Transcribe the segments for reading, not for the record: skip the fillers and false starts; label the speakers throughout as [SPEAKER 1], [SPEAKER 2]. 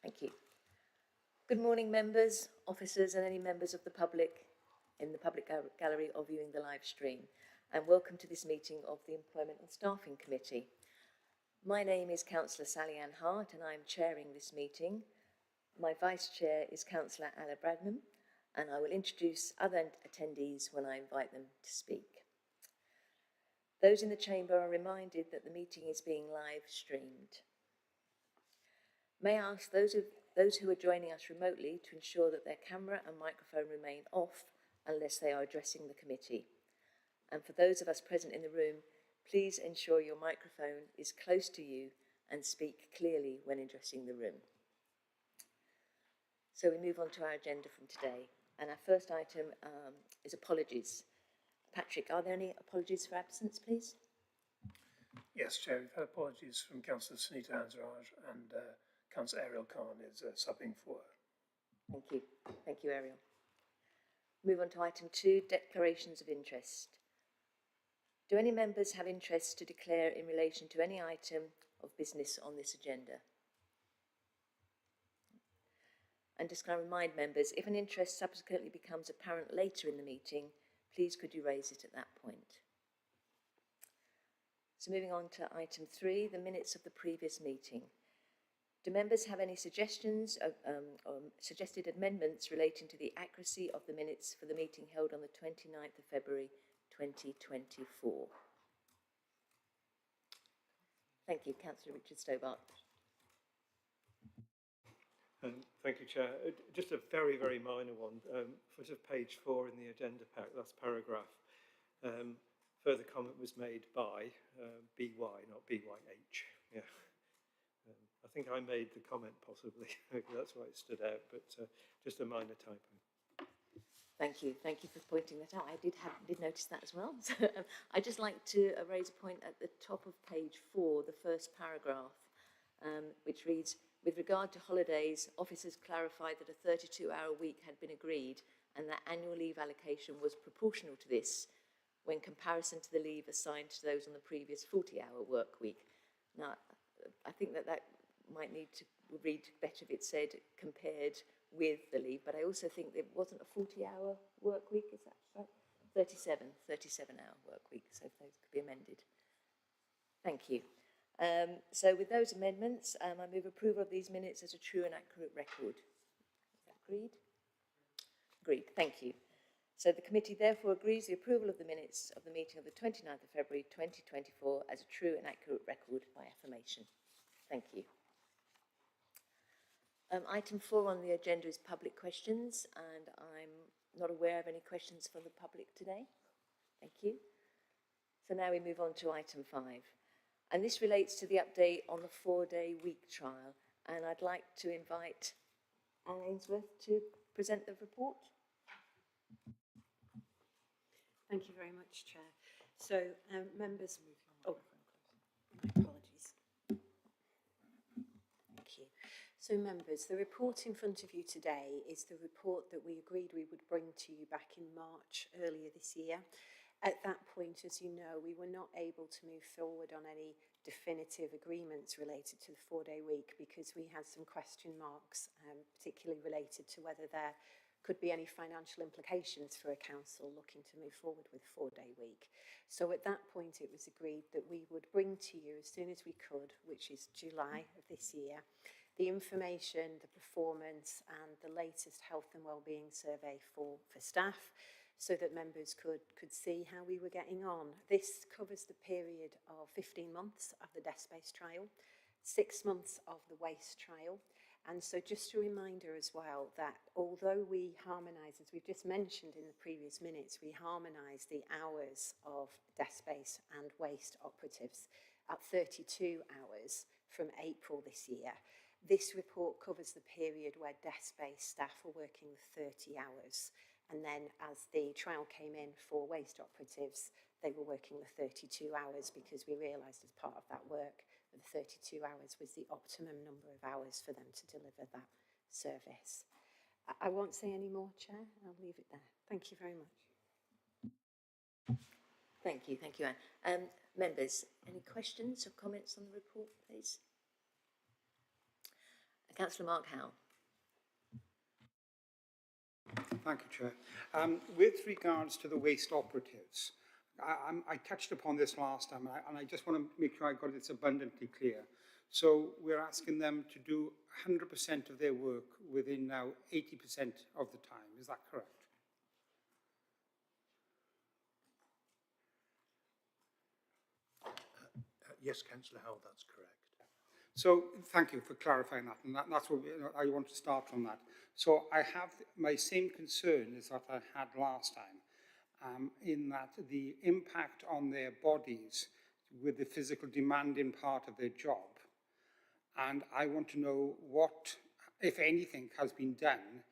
[SPEAKER 1] Thank you. Good morning, members, officers, and any members of the public in the public gallery or viewing the live stream, and welcome to this meeting of the Employment and Staffing Committee. My name is Councillor Sally Ann Hart, and I am chairing this meeting. My vice chair is Councillor Alla Bradnam, and I will introduce other attendees when I invite them to speak. Those in the chamber are reminded that the meeting is being live streamed. May I ask those who are joining us remotely to ensure that their camera and microphone remain off unless they are addressing the committee. And for those of us present in the room, please ensure your microphone is close to you and speak clearly when addressing the room. So we move on to our agenda from today. And our first item is apologies. Patrick, are there any apologies for absence, please?
[SPEAKER 2] Yes, Chair, we've had apologies from Councillor Sunita Hansraj and Councillor Ariel Khan is subbing for her.
[SPEAKER 1] Thank you. Thank you, Ariel. Move on to item 2, declarations of interest. Do any members have interest to declare in relation to any item of business on this agenda? And just can I remind members, if an interest subsequently becomes apparent later in the meeting, please could you raise it at that point? So moving on to item 3, the minutes of the previous meeting. Do members have any suggestions or suggested amendments relating to the accuracy of the minutes for the meeting held on the 29th of February 2024? Thank you. Councillor Richard Stobart.
[SPEAKER 3] Thank you, Chair. Just a very, very minor one. Foot of page 4 in the agenda pack, last paragraph. Further comment was made by BY, not BYH. Yeah. I think I made the comment possibly. That's why it stood out, but just a minor typo.
[SPEAKER 1] Thank you. Thank you for pointing that out. I did notice that as well. So I'd just like to raise a point at the top of page 4, the first paragraph, which reads, with regard to holidays, officers clarified that a 32-hour week had been agreed and that annual leave allocation was proportional to this when comparison to the leave assigned to those on the previous 40-hour work week. Now, I think that might need to read better if it said compared with the leave, but I also think there wasn't a 40-hour work week, is that right? 37-hour work week, so if those could be amended. Thank you. So with those amendments, I move approval of these minutes as a true and accurate record. Is that agreed? Agreed, thank you. So the committee therefore agrees the approval of the minutes of the meeting of the 29th of February 2024 as a true and accurate record by affirmation. Thank you. Item 4 on the agenda is public questions, and I'm not aware of any questions from the public today. Thank you. So now we move on to item 5. And this relates to the update on the 4-day week trial. And I'd like to invite Anne Ainsworth to present the report.
[SPEAKER 4] Thank you very much, Chair. So, members... Oh, my apologies. Thank you. So, members, the report in front of you today is the report that we agreed we would bring to you back in March earlier this year. At that point, as you know, we were not able to move forward on any definitive agreements related to the 4-day week because we had some question marks, particularly related to whether there could be any financial implications for a council looking to move forward with a 4-day week. So at that point, it was agreed that we would bring to you as soon as we could, which is July of this year, the information, the performance and the latest health and wellbeing survey for staff, so that members could see how we were getting on. This covers the period of 15 months of the desk-based trial, 6 months of the waste trial. And so just a reminder as well that although we harmonise, as we've just mentioned in the previous minutes, we harmonise the hours of desk-based and waste operatives at 32 hours from April this year. This report covers the period where desk-based staff were working 30 hours. And then as the trial came in for waste operatives, they were working the 32 hours because we realised as part of that work that the 32 hours was the optimum number of hours for them to deliver that service. I won't say any more, Chair. I'll leave it there. Thank you very much.
[SPEAKER 1] Thank you, Anne. Members, any questions or comments on the report, please? Councillor Mark Howe.
[SPEAKER 5] Thank you, Chair. With regards to the waste operatives, I touched upon this last time, and I just want to make sure I got this abundantly clear. So we're asking them to do 100% of their work within now 80% of the time. Is that correct?
[SPEAKER 6] Yes, Councillor Howell, that's correct.
[SPEAKER 5] So thank you for clarifying that, and that's what I want to start from that. So I have my same concern as that I had last time, in that the impact on their bodies with the physical demanding part of their job. And I want to know what, if anything, has been done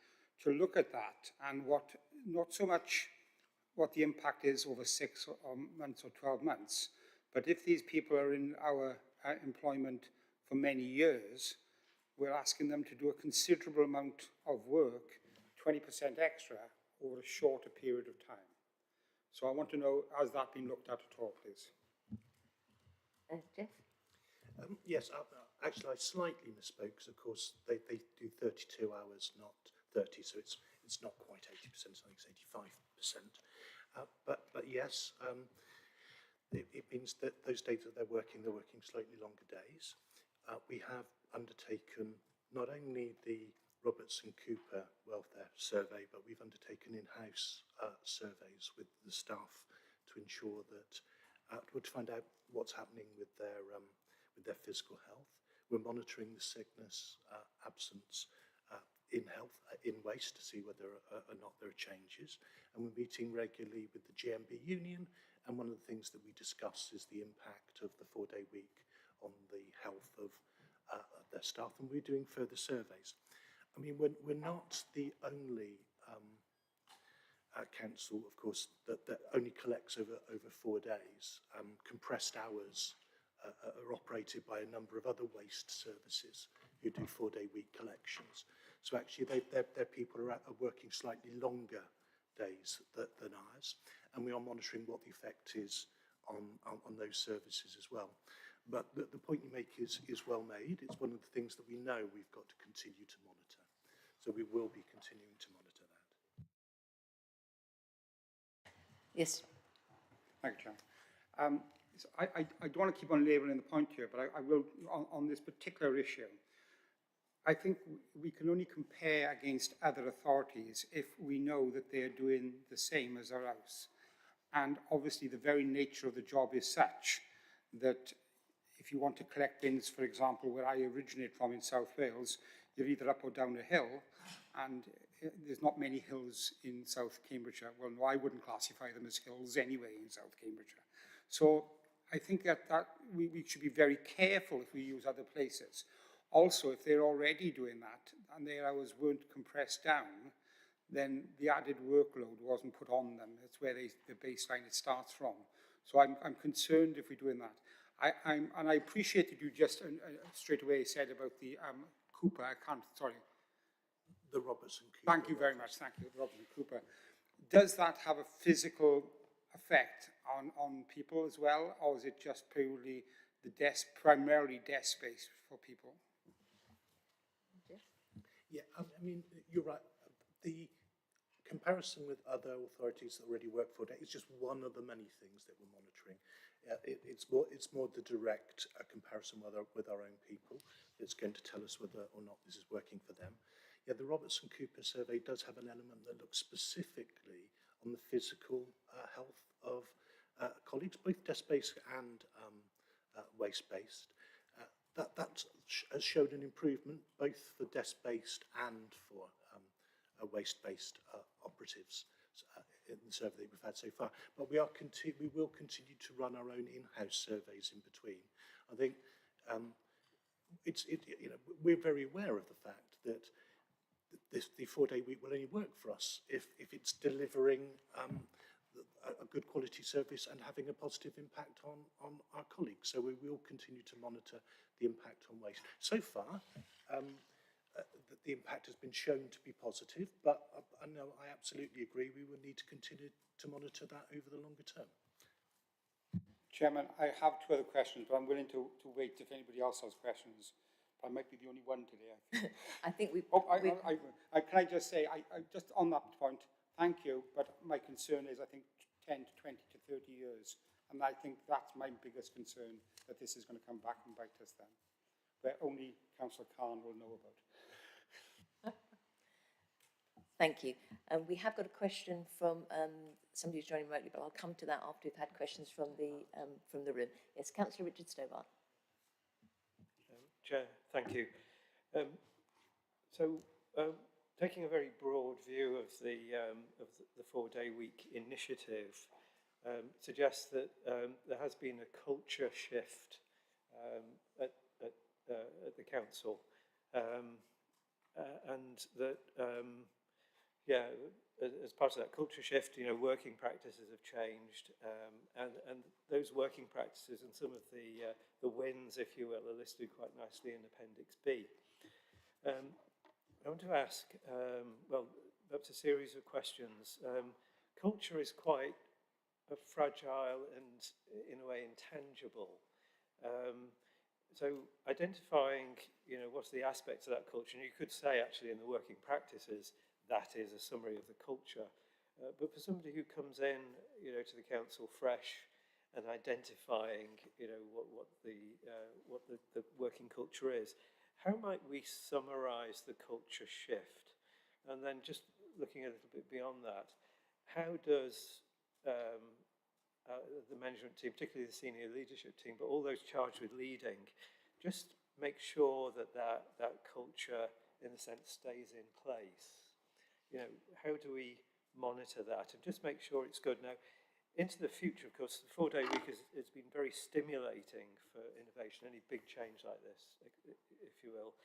[SPEAKER 5] to look at that, and what, not so much what the impact is over 6 months or 12 months, but if these people are in our employment for many years, we're asking them to do a considerable amount of work, 20% extra, over a shorter period of time. So I want to know, has that been looked at all, please?
[SPEAKER 1] Jeff?
[SPEAKER 6] Yes, actually I slightly misspoke, because of course they do 32 hours, not 30, so it's not quite 80%, I think it's 85%. But yes, it means that those days that they're working slightly longer days. We have undertaken not only the Robertson Cooper welfare survey, but we've undertaken in-house surveys with the staff to ensure that, to find out what's happening with their physical health. We're monitoring the sickness, absence in health, in waste, to see whether or not there are changes. And we're meeting regularly with the GMB union, and one of the things that we discuss is the impact of the 4-day week on the health of their staff, and we're doing further surveys. I mean, we're not the only council, of course, that only collects over 4 days. Compressed hours are operated by a number of other waste services who do 4-day week collections. So actually, their people are working slightly longer days than ours, and we are monitoring what the effect is on those services as well. But the point you make is well made. It's one of the things that we know we've got to continue to monitor. So we will be continuing to monitor that.
[SPEAKER 1] Yes.
[SPEAKER 5] Thank you, Chair. So I don't want to keep on labelling the point here, but I will, on this particular issue, I think we can only compare against other authorities if we know that they're doing the same as our house. And obviously the very nature of the job is such that if you want to collect bins, for example, where I originate from in South Wales, you're either up or down a hill, and there's not many hills in South Cambridgeshire. Well, no, I wouldn't classify them as hills anyway in South Cambridgeshire. So I think that we should be very careful if we use other places. Also, if they're already doing that and their hours weren't compressed down, then the added workload wasn't put on them. That's where the baseline it starts from. So I'm concerned if we're doing that. And I appreciate that you just straight away said about the Cooper.
[SPEAKER 6] The Robertson Cooper.
[SPEAKER 5] Thank you very much. Thank you, Robertson Cooper. Does that have a physical effect on people as well, or is it just purely primarily desk-based for people?
[SPEAKER 6] Yeah, I mean, you're right. The comparison with other authorities that already work for it is just one of the many things that we're monitoring. It's more the direct comparison with our own people that's going to tell us whether or not this is working for them. Yeah, the Robertson Cooper survey does have an element that looks specifically on the physical health of colleagues, both desk-based and waste-based. That has showed an improvement both for desk-based and for waste-based operatives in the survey that we've had so far. But we will continue to run our own in-house surveys in between. I think we're very aware of the fact that the 4-day week will only work for us if it's delivering a good quality service and having a positive impact on our colleagues. So we will continue to monitor the impact on waste. So far, the impact has been shown to be positive, but I absolutely agree we will need to continue to monitor that over the longer term.
[SPEAKER 5] Chairman, I have 2 other questions, but I'm willing to wait if anybody else has questions I might be the only one today, I think.
[SPEAKER 1] I think we.
[SPEAKER 5] Oh, can I just say, just on that point, thank you, but my concern is, I think, 10 to 20 to 30 years, and I think that's my biggest concern, that this is going to come back and bite us then, where only Councillor Khan will know about.
[SPEAKER 1] Thank you. We have got a question from somebody who's joining remotely, but I'll come to that after we've had questions from the room. Yes, Councillor Richard Stobart.
[SPEAKER 3] Chair, thank you. Taking a very broad view of the 4-day week initiative suggests that there has been a culture shift at the council, and that as part of that culture shift, working practices have changed, and those working practices and some of the wins, if you will, are listed quite nicely in Appendix B. I want to ask, perhaps a series of questions. Culture is quite a fragile and, in a way, intangible. So identifying, what's the aspects of that culture, and you could say, actually, in the working practices, that is a summary of the culture. But for somebody who comes in, to the council fresh and identifying, what the working culture is, how might we summarise the culture shift? And then just looking a little bit beyond that, how does the management team, particularly the senior leadership team, but all those charged with leading, just make sure that culture, in a sense, stays in place? How do we monitor that and just make sure it's good? Now, into the future, of course, the 4-day week has been very stimulating for innovation. Any big change like this, if you will,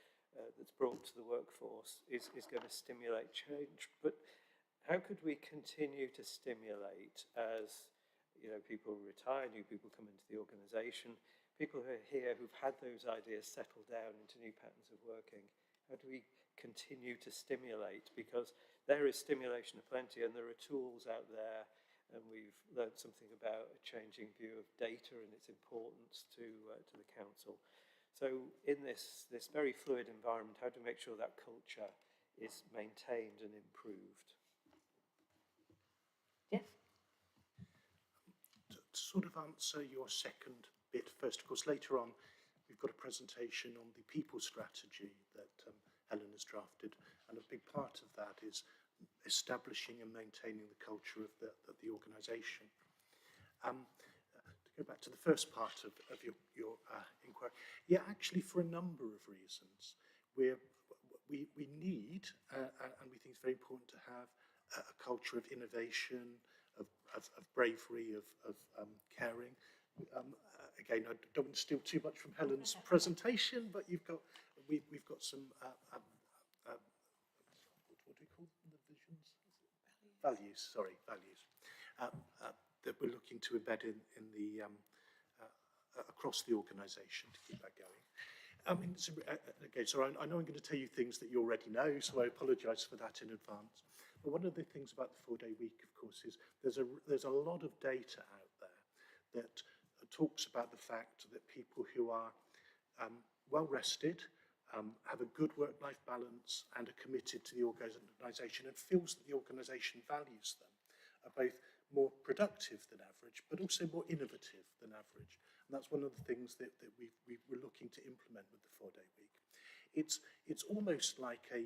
[SPEAKER 3] that's brought to the workforce is going to stimulate change. But how could we continue to stimulate as, people retire, new people come into the organisation, people who are here who've had those ideas settle down into new patterns of working? How do we continue to stimulate? Because there is stimulation aplenty, and there are tools out there, and we've learned something about a changing view of data and its importance to the council. So in this very fluid environment, how do we make sure that culture is maintained and improved?
[SPEAKER 1] Jeff?
[SPEAKER 6] To sort of answer your second bit first, of course, later on, we've got a presentation on the people strategy that Helen has drafted, and a big part of that is establishing and maintaining the culture of the organisation. To go back to the first part of your inquiry, actually, for a number of reasons, we need, and we think it's very important to have a culture of innovation, of bravery, of caring. Again, I don't want to steal too much from Helen's presentation, but we've got some what do we call them, the visions? Values, that we're looking to embed in the across the organisation to keep that going. Again, so I know I'm going to tell you things that you already know, so I apologise for that in advance. But one of the things about the 4-day week, of course, is there's a lot of data out there that talks about the fact that people who are well rested, have a good work-life balance, and are committed to the organisation and feels that the organisation values them, are both more productive than average, but also more innovative than average. And that's one of the things that we're looking to implement with the 4-day week. It's almost like a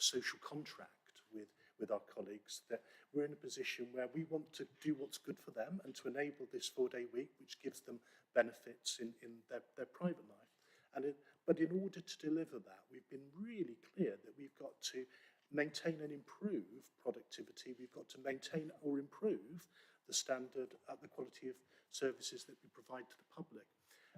[SPEAKER 6] social contract with our colleagues, that we're in a position where we want to do what's good for them and to enable this 4-day week, which gives them benefits in their private life. But in order to deliver that, we've been really clear that we've got to maintain and improve productivity. We've got to maintain or improve the standard, the quality of services that we provide to the public.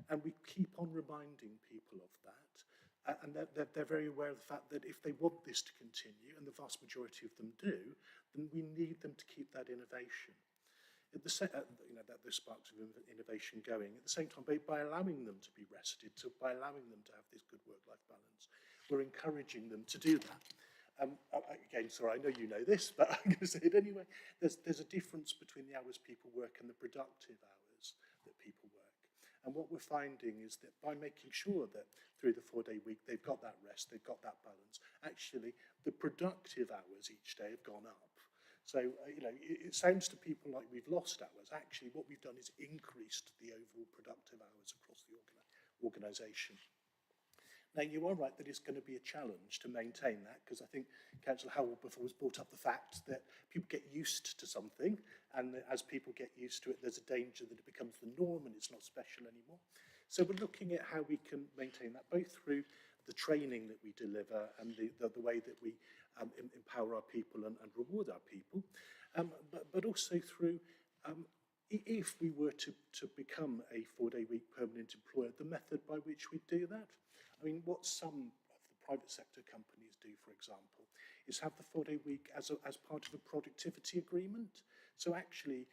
[SPEAKER 6] And we keep on reminding people of that. And they're very aware of the fact that if they want this to continue, and the vast majority of them do, then we need them to keep that innovation. At the the sparks of innovation going. At the same time, by allowing them to be rested, by allowing them to have this good work-life balance, we're encouraging them to do that. Again, sorry, I know you know this, but I'm going to say it anyway. There's a difference between the hours people work and the productive hours that people work. And what we're finding is that by making sure that through the 4-day week they've got that rest, they've got that balance, actually the productive hours each day have gone up. So, it sounds to people like we've lost hours. Actually, what we've done is increased the overall productive hours across the organisation. Now, you are right that it's going to be a challenge to maintain that, because I think Councillor Howell before has brought up the fact that people get used to something, and as people get used to it, there's a danger that it becomes the norm and it's not special anymore. So we're looking at how we can maintain that, both through the training that we deliver and the way that we empower our people and reward our people, but also through, if we were to become a 4-day week permanent employer, the method by which we do that. I mean, what some of the private sector companies do, for example, is have the 4-day week as part of a productivity agreement. So actually,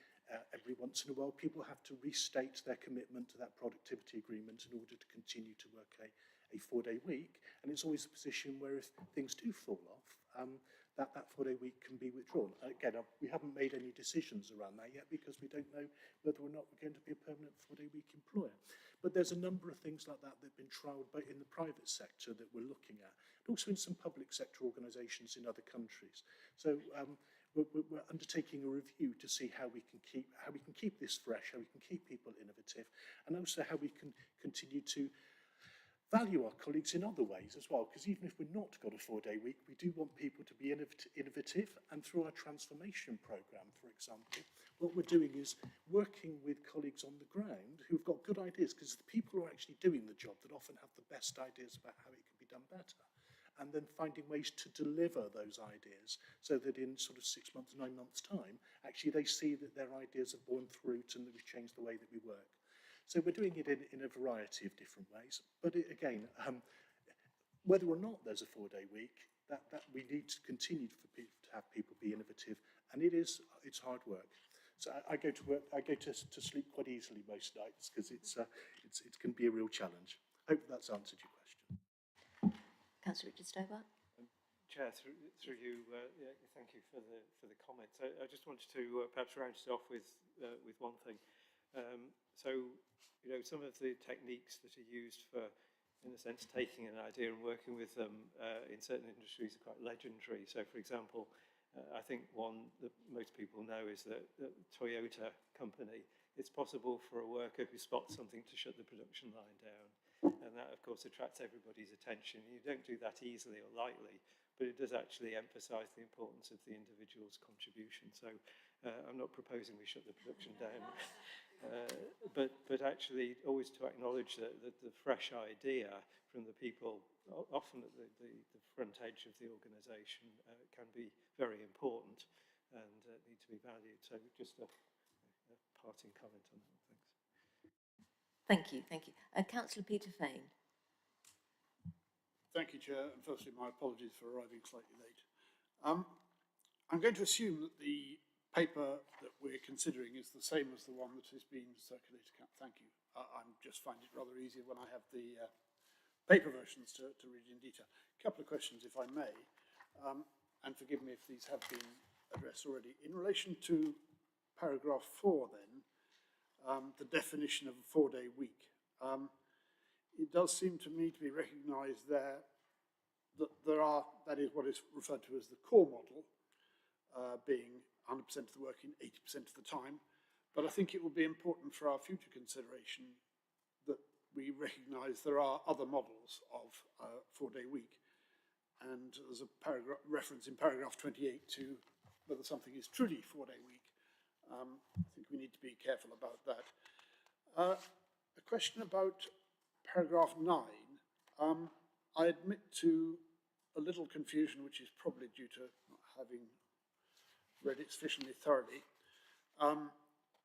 [SPEAKER 6] every once in a while, people have to restate their commitment to that productivity agreement in order to continue to work a 4-day week. And it's always a position where if things do fall off, that 4-day week can be withdrawn. Again, we haven't made any decisions around that yet because we don't know whether or not we're going to be a permanent 4-day week employer. But there's a number of things like that that have been trialled both in the private sector that we're looking at, and also in some public sector organisations in other countries. So we're undertaking a review to see how we can keep this fresh, how we can keep people innovative, and also how we can continue to value our colleagues in other ways as well, because even if we're not got a 4-day week, we do want people to be innovative, and through our transformation programme, for example, what we're doing is working with colleagues on the ground who've got good ideas, because the people who are actually doing the job that often have the best ideas about how it can be done better, and then finding ways to deliver those ideas so that in sort of 6 months, 9 months' time, actually they see that their ideas have borne fruit and that we've changed the way that we work. So we're doing it in a variety of different ways. But again, whether or not there's a 4-day week, that we need to continue to have people be innovative, and it's hard work. So I go to work, I go to sleep quite easily most nights because it can be a real challenge. Hope that's answered your question.
[SPEAKER 1] Councillor Richard Stobart.
[SPEAKER 3] Chair, through you, thank you for the comments. I just wanted to perhaps round it off with one thing. So, some of the techniques that are used for, in a sense, taking an idea and working with them in certain industries are quite legendary. So, for example, I think one that most people know is that the Toyota company, it's possible for a worker who spots something to shut the production line down. And that, of course, attracts everybody's attention. You don't do that easily or lightly, but it does actually emphasise the importance of the individual's contribution. So I'm not proposing we shut the production down. But actually always to acknowledge that the fresh idea from the people, often at the front edge of the organisation, can be very important and need to be valued. So just a parting comment on that. Thanks.
[SPEAKER 1] Thank you. Councillor Peter Fane.
[SPEAKER 7] Thank you, Chair. And firstly, my apologies for arriving slightly late. I'm going to assume that the paper that we're considering is the same as the one that is being circulated. Thank you. I just find it rather easier when I have the paper versions to read in detail. A couple of questions, if I may, and forgive me if these have been addressed already. In relation to paragraph 4, then, the definition of a 4-day week, it does seem to me to be recognised there that that is what is referred to as the core model, being 100% of the work in 80% of the time. But I think it will be important for our future consideration that we recognise there are other models of a 4-day week. And there's a reference in paragraph 28 to whether something is truly a 4-day week. I think we need to be careful about that. A question about paragraph 9. I admit to a little confusion, which is probably due to not having read it sufficiently thoroughly.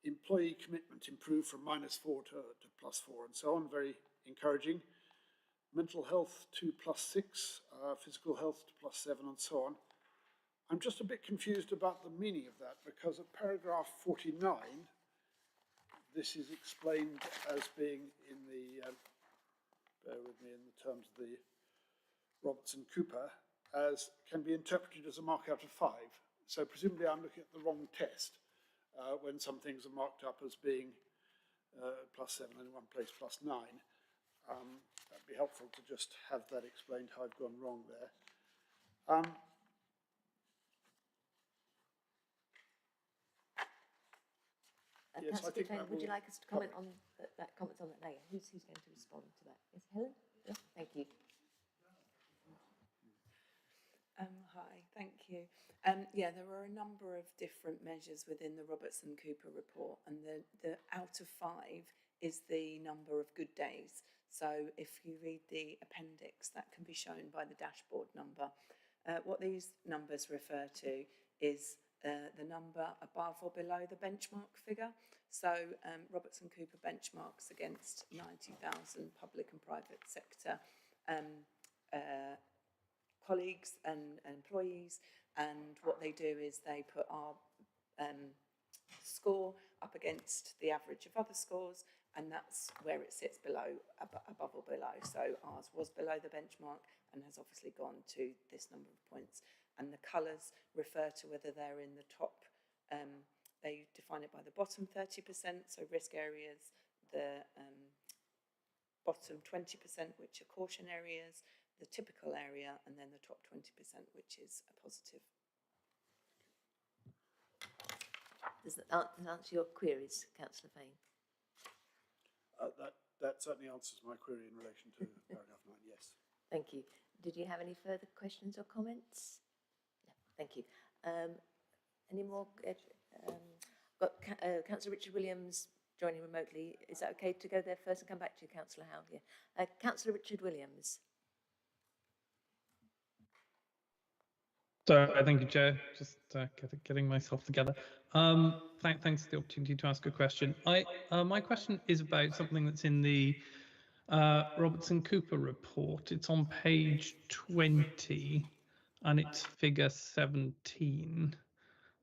[SPEAKER 7] Employee commitment improved from -4 to +4 and so on, very encouraging. Mental health to +6, physical health to +7 and so on. I'm just a bit confused about the meaning of that, because at paragraph 49, this is explained as being in the, bear with me, in the terms of the Robertson-Cooper, as can be interpreted as a mark out of 5. So presumably I'm looking at the wrong test when some things are marked up as being +7 and in one place +9. That'd be helpful to just have that explained how I've gone wrong there. Yes, I
[SPEAKER 1] Councillor
[SPEAKER 7] think
[SPEAKER 1] Fitzpatrick,
[SPEAKER 7] that
[SPEAKER 1] would you
[SPEAKER 7] will
[SPEAKER 1] like us to comment on that comments on that later? Who's going to respond to that? Is Helen? Yeah, thank you.
[SPEAKER 8] Hi, thank you. Yeah, there are a number of different measures within the Robertson-Cooper report, and the out of 5 is the number of good days. So if you read the appendix, that can be shown by the dashboard number. What these numbers refer to is the number above or below the benchmark figure. So Robertson-Cooper benchmarks against 90,000 public and private sector colleagues and employees, and what they do is they put our score up against the average of other scores, and that's where it sits below, above or below. So ours was below the benchmark and has obviously gone to this number of points. And the colours refer to whether they're in the top, they define it by the bottom 30%, so risk areas, the bottom 20%, which are caution areas, the typical area, and then the top 20%, which is a positive.
[SPEAKER 1] Does that answer your queries, Councillor Fane?
[SPEAKER 7] That certainly answers my query in relation to paragraph 9, yes.
[SPEAKER 1] Thank you. Did you have any further questions or comments? No, thank you. Any more? Got Councillor Richard Williams joining remotely. Is that okay to go there first and come back to you, Councillor Howe? Yeah. Councillor Richard Williams.
[SPEAKER 9] So thank you, Chair. Just getting myself together. Thanks for the opportunity to ask a question. My question is about something that's in the Robertson-Cooper report. It's on page 20, and it's figure 17.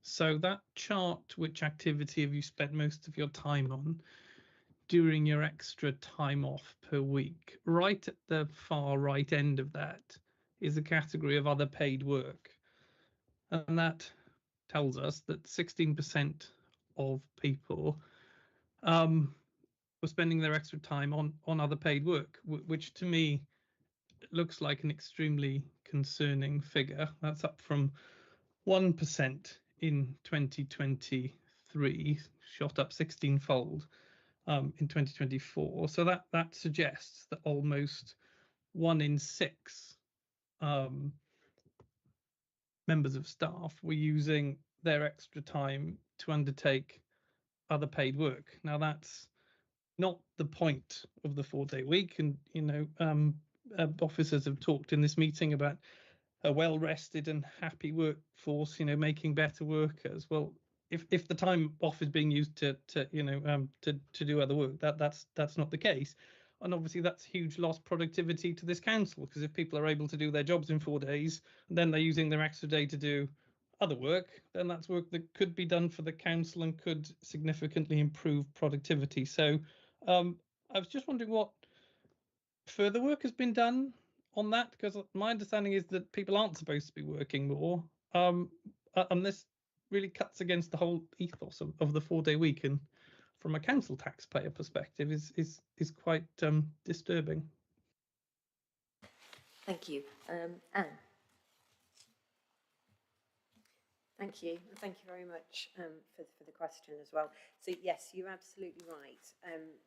[SPEAKER 9] So that chart, which activity have you spent most of your time on during your extra time off per week? Right at the far right end of that is a category of other paid work. And that tells us that 16% of people were spending their extra time on other paid work, which to me looks like an extremely concerning figure. That's up from 1% in 2023, shot up 16-fold in 2024. So that suggests that almost 1 in 6 members of staff were using their extra time to undertake other paid work. Now, that's not the point of the 4-day week, and officers have talked in this meeting about a well-rested and happy workforce, making better workers. Well, if the time off is being used to do other work, that's not the case. And obviously that's huge lost productivity to this council, because if people are able to do their jobs in 4 days, and then they're using their extra day to do other work, then that's work that could be done for the council and could significantly improve productivity. So I was just wondering what further work has been done on that, because my understanding is that people aren't supposed to be working more. And this really cuts against the whole ethos of the 4-day week, and from a council taxpayer perspective is quite disturbing.
[SPEAKER 1] Thank you. Anne.
[SPEAKER 4] Thank you. Thank you very much for the question as well. So yes, you're absolutely right.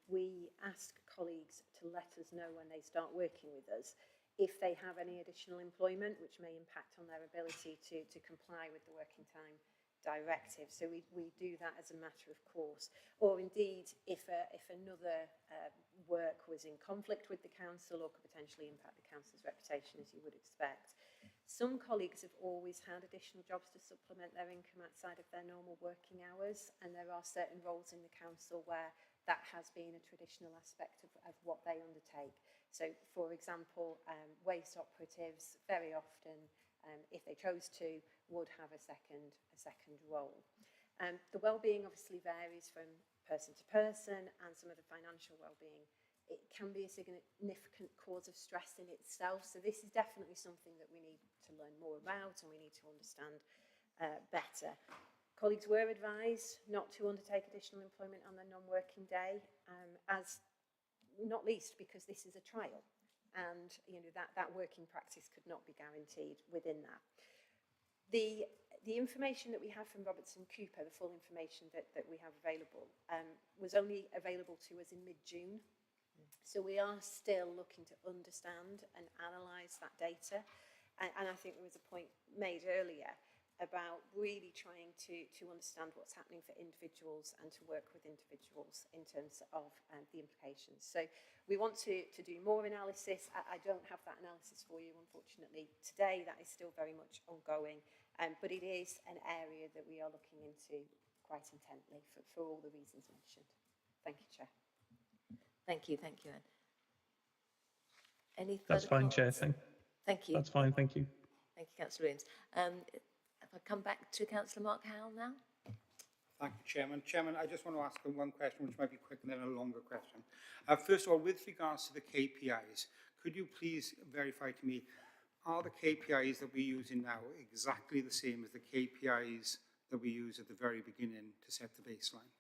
[SPEAKER 4] We ask colleagues to let us know when they start working with us if they have any additional employment, which may impact on their ability to comply with the working time directive. So we do that as a matter of course. Or indeed, if another work was in conflict with the council or could potentially impact the council's reputation, as you would expect. Some colleagues have always had additional jobs to supplement their income outside of their normal working hours, and there are certain roles in the council where that has been a traditional aspect of what they undertake. So, for example, waste operatives very often, if they chose to, would have a second role. The well-being obviously varies from person to person, and some of the financial well-being, it can be a significant cause of stress in itself. So this is definitely something that we need to learn more about and we need to understand better. Colleagues were advised not to undertake additional employment on their non-working day, as not least because this is a trial, and that working practice could not be guaranteed within that. The information that we have from Robertson Cooper, the full information that we have available, was only available to us in mid-June. So we are still looking to understand and analyse that data. And I think there was a point made earlier about really trying to understand what's happening for individuals and to work with individuals in terms of the implications. So we want to do more analysis. I don't have that analysis for you, unfortunately, today. That is still very much ongoing, but it is an area that we are looking into quite intently for all the reasons mentioned. Thank you, Chair.
[SPEAKER 1] Thank you, Anne. Any further
[SPEAKER 9] That's fine, Chair.
[SPEAKER 1] comments? Thank you.
[SPEAKER 9] That's fine, thank you.
[SPEAKER 1] Thank you, Councillor Williams. If I come back to Councillor Mark Howell now.
[SPEAKER 5] Thank you, Chairman. Chairman, I just want to ask one question, which might be quick, and then a longer question. First of all, with regards to the KPIs, could you please verify to me, are the KPIs that we're using now exactly the same as the KPIs that we use at the very beginning to set the baseline?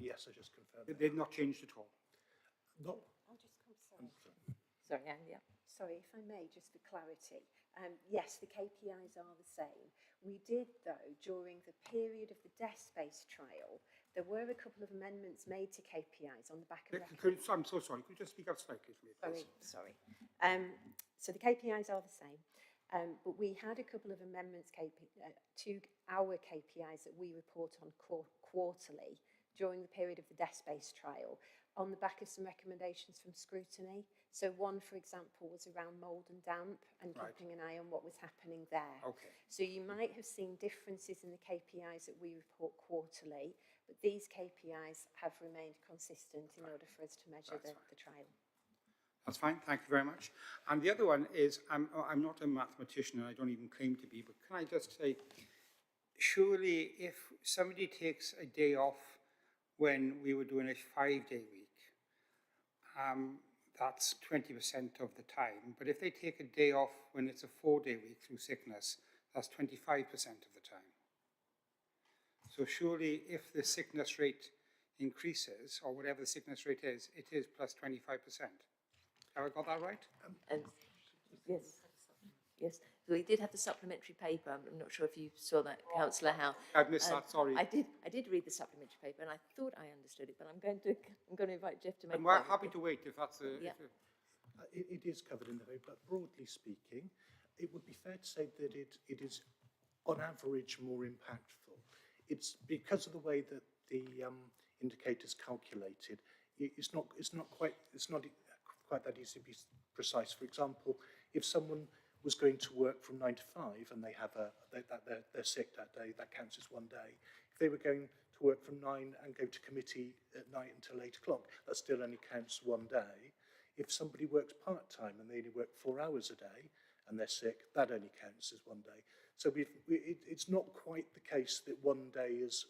[SPEAKER 6] Yes, I just confirmed.
[SPEAKER 5] They've not changed at all?
[SPEAKER 6] No.
[SPEAKER 4] I'll just come, sorry.
[SPEAKER 1] Sorry, Anne, yeah.
[SPEAKER 4] Sorry, if I may, just for clarity. Yes, the KPIs are the same. We did, though, during the period of the desk-based trial, there were a couple of amendments made to KPIs on the back of...
[SPEAKER 5] I'm so sorry. Could you just speak up slightly for me, please?
[SPEAKER 4] Sorry. So the KPIs are the same, but we had a couple of amendments to our KPIs that we report on quarterly during the period of the desk-based trial on the back of some recommendations from scrutiny. So one, for example, was around mould and damp and keeping an eye on what was happening there.
[SPEAKER 5] Okay.
[SPEAKER 4] So you might have seen differences in the KPIs that we report quarterly, but these KPIs have remained consistent in order for us to measure the trial.
[SPEAKER 5] That's fine, thank you very much. And the other one is, I'm not a mathematician and I don't even claim to be, but can I just say, surely if somebody takes a day off when we were doing a 5-day week, that's 20% of the time. But if they take a day off when it's a 4-day week through sickness, that's 25% of the time. So surely if the sickness rate increases, or whatever the sickness rate is, it is plus 25%. Have I got that right?
[SPEAKER 1] And yes. Yes, so we did have the supplementary paper. I'm not sure if you saw that, Councillor Howe.
[SPEAKER 5] I've missed that, sorry.
[SPEAKER 1] I did read the supplementary paper, and I thought I understood it, but I'm going to invite Jeff to make.
[SPEAKER 5] I'm happy to wait if that's the.
[SPEAKER 1] Yeah.
[SPEAKER 6] It is covered in the paper, but broadly speaking, it would be fair to say that it is, on average, more impactful. It's because of the way that the indicator's calculated. It's not quite that easy to be precise. For example, if someone was going to work from 9 to 5 and they have they're sick that day, that counts as one day. If they were going to work from 9 and go to committee at night until 8 o'clock, that still only counts one day. If somebody works part-time and they only work 4 hours a day and they're sick, that only counts as one day. So it's not quite the case that one day has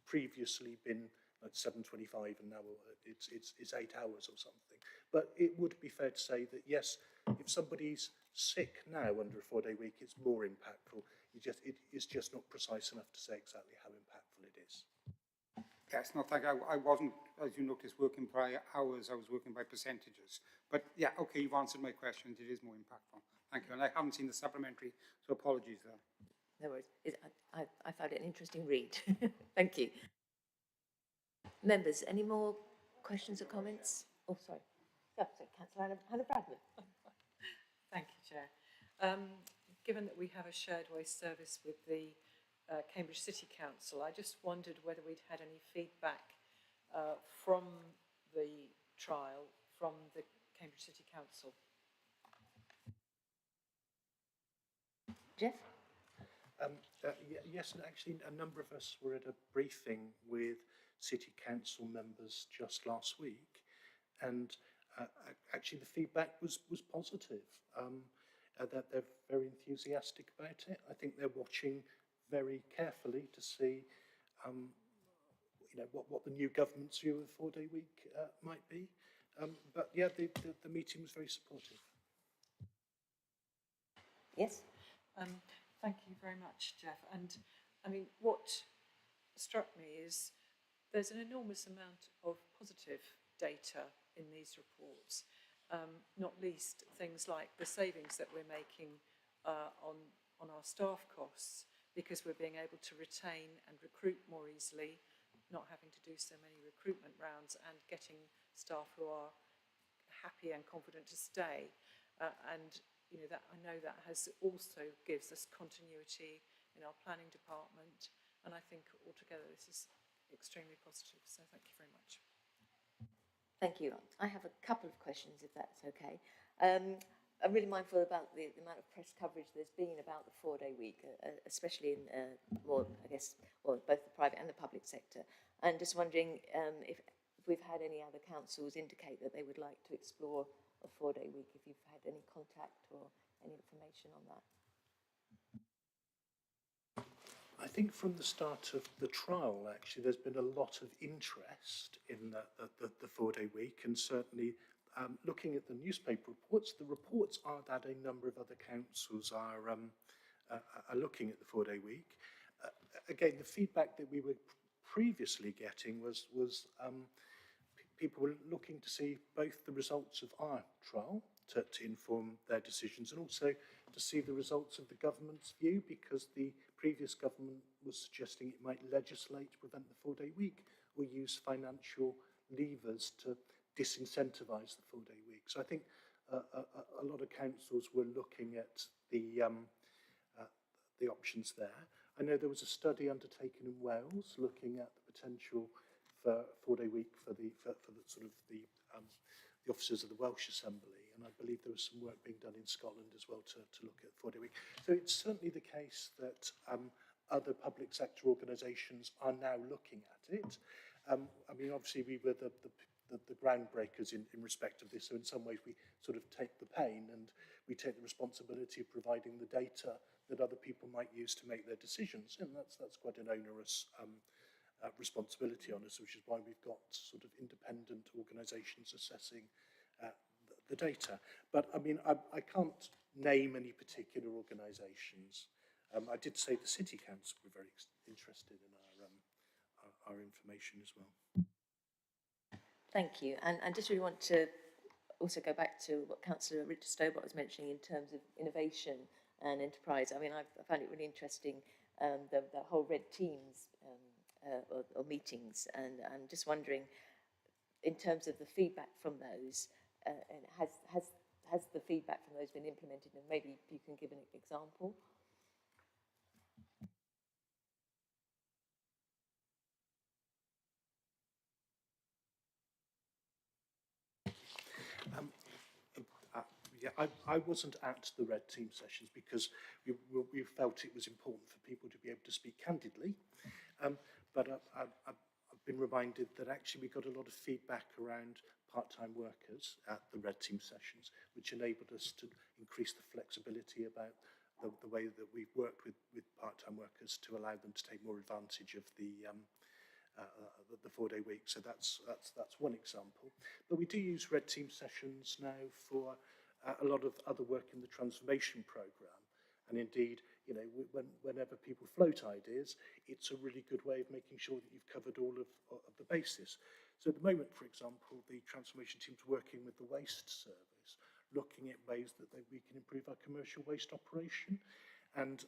[SPEAKER 6] previously been like 7.25 and now it's 8 hours or something. But it would be fair to say that, yes, if somebody's sick now under a 4-day week, it's more impactful. It's just not precise enough to say exactly how impactful it is.
[SPEAKER 5] Yes, no, thank you. I wasn't, as you noticed, working by hours. I was working by percentages. But yeah, okay, you've answered my questions. It is more impactful. Thank you. And I haven't seen the supplementary, so apologies there.
[SPEAKER 1] No worries. I found it an interesting read. Thank you. Members, any more questions or comments? Oh, sorry. Councillor Hannah Bradman.
[SPEAKER 10] Thank you, Chair. Given that we have a shared waste service with the Cambridge City Council, I just wondered whether we'd had any feedback from the trial from the Cambridge City Council.
[SPEAKER 1] Jeff?
[SPEAKER 6] Yes, and actually a number of us were at a briefing with City Council members just last week, and actually the feedback was positive, that they're very enthusiastic about it. I think they're watching very carefully to see what the new government's view of the 4-day week might be. But yeah, the meeting was very supportive.
[SPEAKER 1] Yes?
[SPEAKER 10] Thank you very much, Jeff. And I mean, what struck me is there's an enormous amount of positive data in these reports, not least things like the savings that we're making on our staff costs because we're being able to retain and recruit more easily, not having to do so many recruitment rounds and getting staff who are happy and confident to stay. And you know, that I know that has also gives us continuity in our planning department, and I think altogether this is extremely positive. So thank you very much.
[SPEAKER 1] Thank you. I have a couple of questions, if that's okay. I'm really mindful about the amount of press coverage there's been about the 4-day week, especially in more, I guess, well, both the private and the public sector. And just wondering if we've had any other councils indicate that they would like to explore a 4-day week, if you've had any contact or any information on that.
[SPEAKER 6] I think from the start of the trial, actually, there's been a lot of interest in the 4-day week, and certainly looking at the newspaper reports, the reports are that a number of other councils are looking at the 4-day week. Again, the feedback that we were previously getting was people were looking to see both the results of our trial to inform their decisions, and also to see the results of the government's view, because the previous government was suggesting it might legislate to prevent the 4-day week or use financial levers to disincentivise the 4-day week. So I think a lot of councils were looking at the options there. I know there was a study undertaken in Wales looking at the potential for 4-day week for the sort of the officers of the Welsh Assembly, and I believe there was some work being done in Scotland as well to look at 4-day week. So it's certainly the case that other public sector organisations are now looking at it. I mean, obviously we were the groundbreakers in respect of this, so in some ways we sort of take the pain and we take the responsibility of providing the data that other people might use to make their decisions, and that's quite an onerous responsibility on us, which is why we've got sort of independent organisations assessing the data. But I mean, I can't name any particular organisations. I did say the City Council were very interested in our information as well.
[SPEAKER 1] Thank you. And I just really want to also go back to what Councillor Richard Stobart was mentioning in terms of innovation and enterprise. I mean, I found it really interesting, the whole red teams or meetings, and I'm just wondering, in terms of the feedback from those, and has the feedback from those been implemented, and maybe you can give an example?
[SPEAKER 6] Yeah, I wasn't at the red team sessions because we felt it was important for people to be able to speak candidly. But I've been reminded that actually we got a lot of feedback around part-time workers at the red team sessions, which enabled us to increase the flexibility about the way that we've worked with part-time workers to allow them to take more advantage of the 4-day week. So that's one example. But we do use red team sessions now for a lot of other work in the transformation programme. And indeed, you know, whenever people float ideas, it's a really good way of making sure that you've covered all of the bases. So at the moment, for example, the transformation team's working with the waste service, looking at ways that we can improve our commercial waste operation. And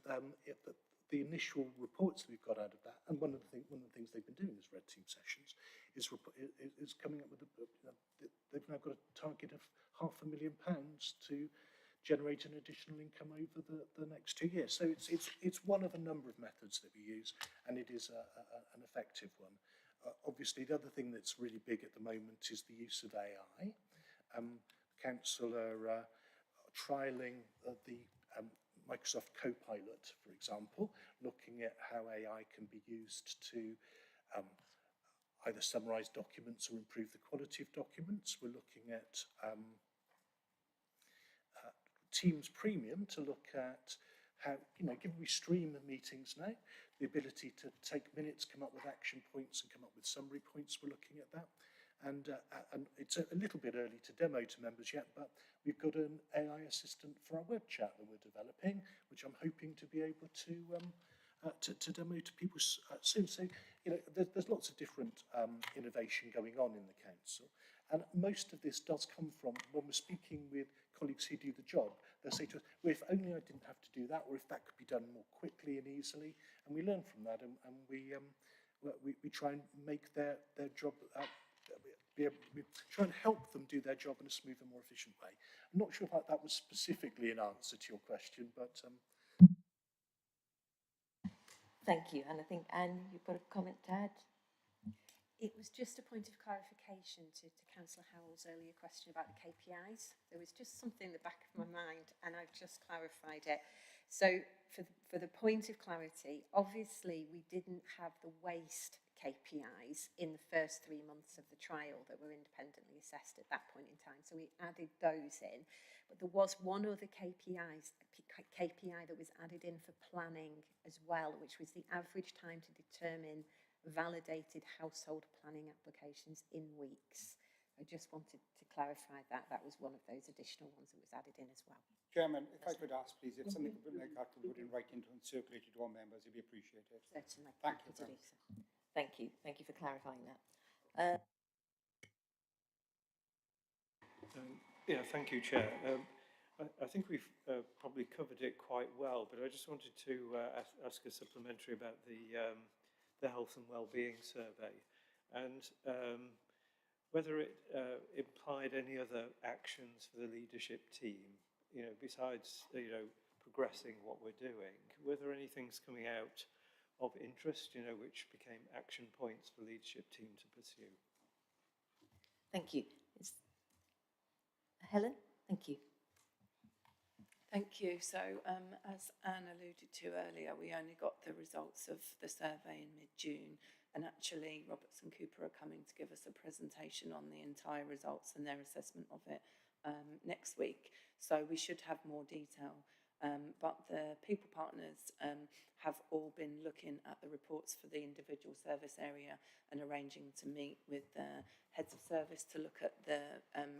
[SPEAKER 6] the initial reports that we've got out of that, and one of the things they've been doing as red team sessions is coming up with they've now got a target of £500,000 to generate an additional income over the next 2 years. So it's one of a number of methods that we use, and it is an effective one. Obviously, the other thing that's really big at the moment is the use of AI. Council are trialling the Microsoft Copilot, for example, looking at how AI can be used to either summarise documents or improve the quality of documents. We're looking at Teams Premium to look at how, you know, given we stream meetings now, the ability to take minutes, come up with action points and come up with summary points, we're looking at that. And it's a little bit early to demo to members yet, but we've got an AI assistant for our web chat that we're developing, which I'm hoping to be able to demo to people soon. So, you know, there's lots of different innovation going on in the council. And most of this does come from when we're speaking with colleagues who do the job. They'll say to us, well, if only I didn't have to do that, or if that could be done more quickly and easily. And we learn from that, and we try and make their job, we try and help them do their job in a smoother, more efficient way. I'm not sure if that was specifically an answer to your question, but...
[SPEAKER 1] Thank you. And I think, Anne, you've got a comment to add?
[SPEAKER 4] It was just a point of clarification to Councillor Howell's earlier question about the KPIs. There was just something in the back of my mind, and I've just clarified it. So for the point of clarity, obviously we didn't have the waste KPIs in the first 3 months of the trial that were independently assessed at that point in time. So we added those in. But there was one other KPI that was added in for planning as well, which was the average time to determine validated household planning applications in weeks. I just wanted to clarify that. That was one of those additional ones that was added in as well.
[SPEAKER 5] Chairman, if I could ask, please, if something like that could put in writing and circulate to all members, it'd be appreciated.
[SPEAKER 4] Certainly.
[SPEAKER 5] Thank you.
[SPEAKER 1] Thank you. Thank you for clarifying that.
[SPEAKER 3] Yeah, thank you, Chair. I think we've probably covered it quite well, but I just wanted to ask a supplementary about the health and well-being survey, and whether it implied any other actions for the leadership team, you know, besides, you know, progressing what we're doing. Were there any things coming out of interest, you know, which became action points for the leadership team to pursue?
[SPEAKER 1] Thank you. Helen, thank you.
[SPEAKER 8] Thank you. So, as Anne alluded to earlier, we only got the results of the survey in mid-June, and actually Robertson Cooper are coming to give us a presentation on the entire results and their assessment of it next week. So we should have more detail. But the people partners have all been looking at the reports for the individual service area and arranging to meet with the heads of service to look at the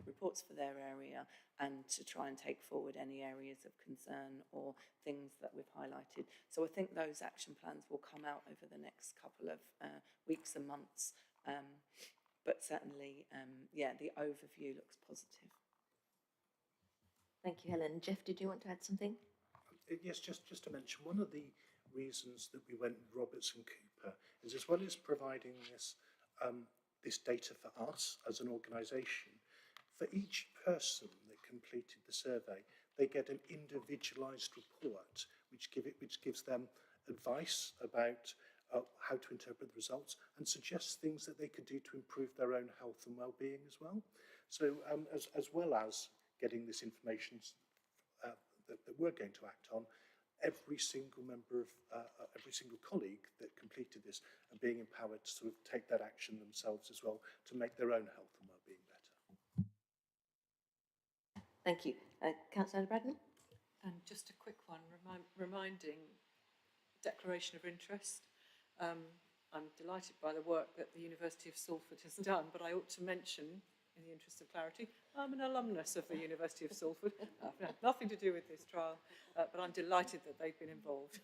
[SPEAKER 8] reports for their area and to try and take forward any areas of concern or things that we've highlighted. So I think those action plans will come out over the next couple of weeks and months. But certainly, yeah, the overview looks positive.
[SPEAKER 1] Thank you, Helen. Jeff, did you want to add something?
[SPEAKER 6] Yes, just to mention, one of the reasons that we went with Robertson Cooper is, as well as providing this this data for us as an organisation, for each person that completed the survey, they get an individualised report which gives them advice about how to interpret the results and suggests things that they could do to improve their own health and well-being as well. So as well as getting this information that we're going to act on, every single member of, every single colleague that completed this are being empowered to sort of take that action themselves as well to make their own health and well-being better.
[SPEAKER 1] Thank you. Councillor Bradman?
[SPEAKER 10] And just a quick one, reminding declaration of interest. I'm delighted by the work that the University of Salford has done, but I ought to mention, in the interest of clarity, I'm an alumnus of the University of Salford. I've had nothing to do with this trial, but I'm delighted that they've been involved.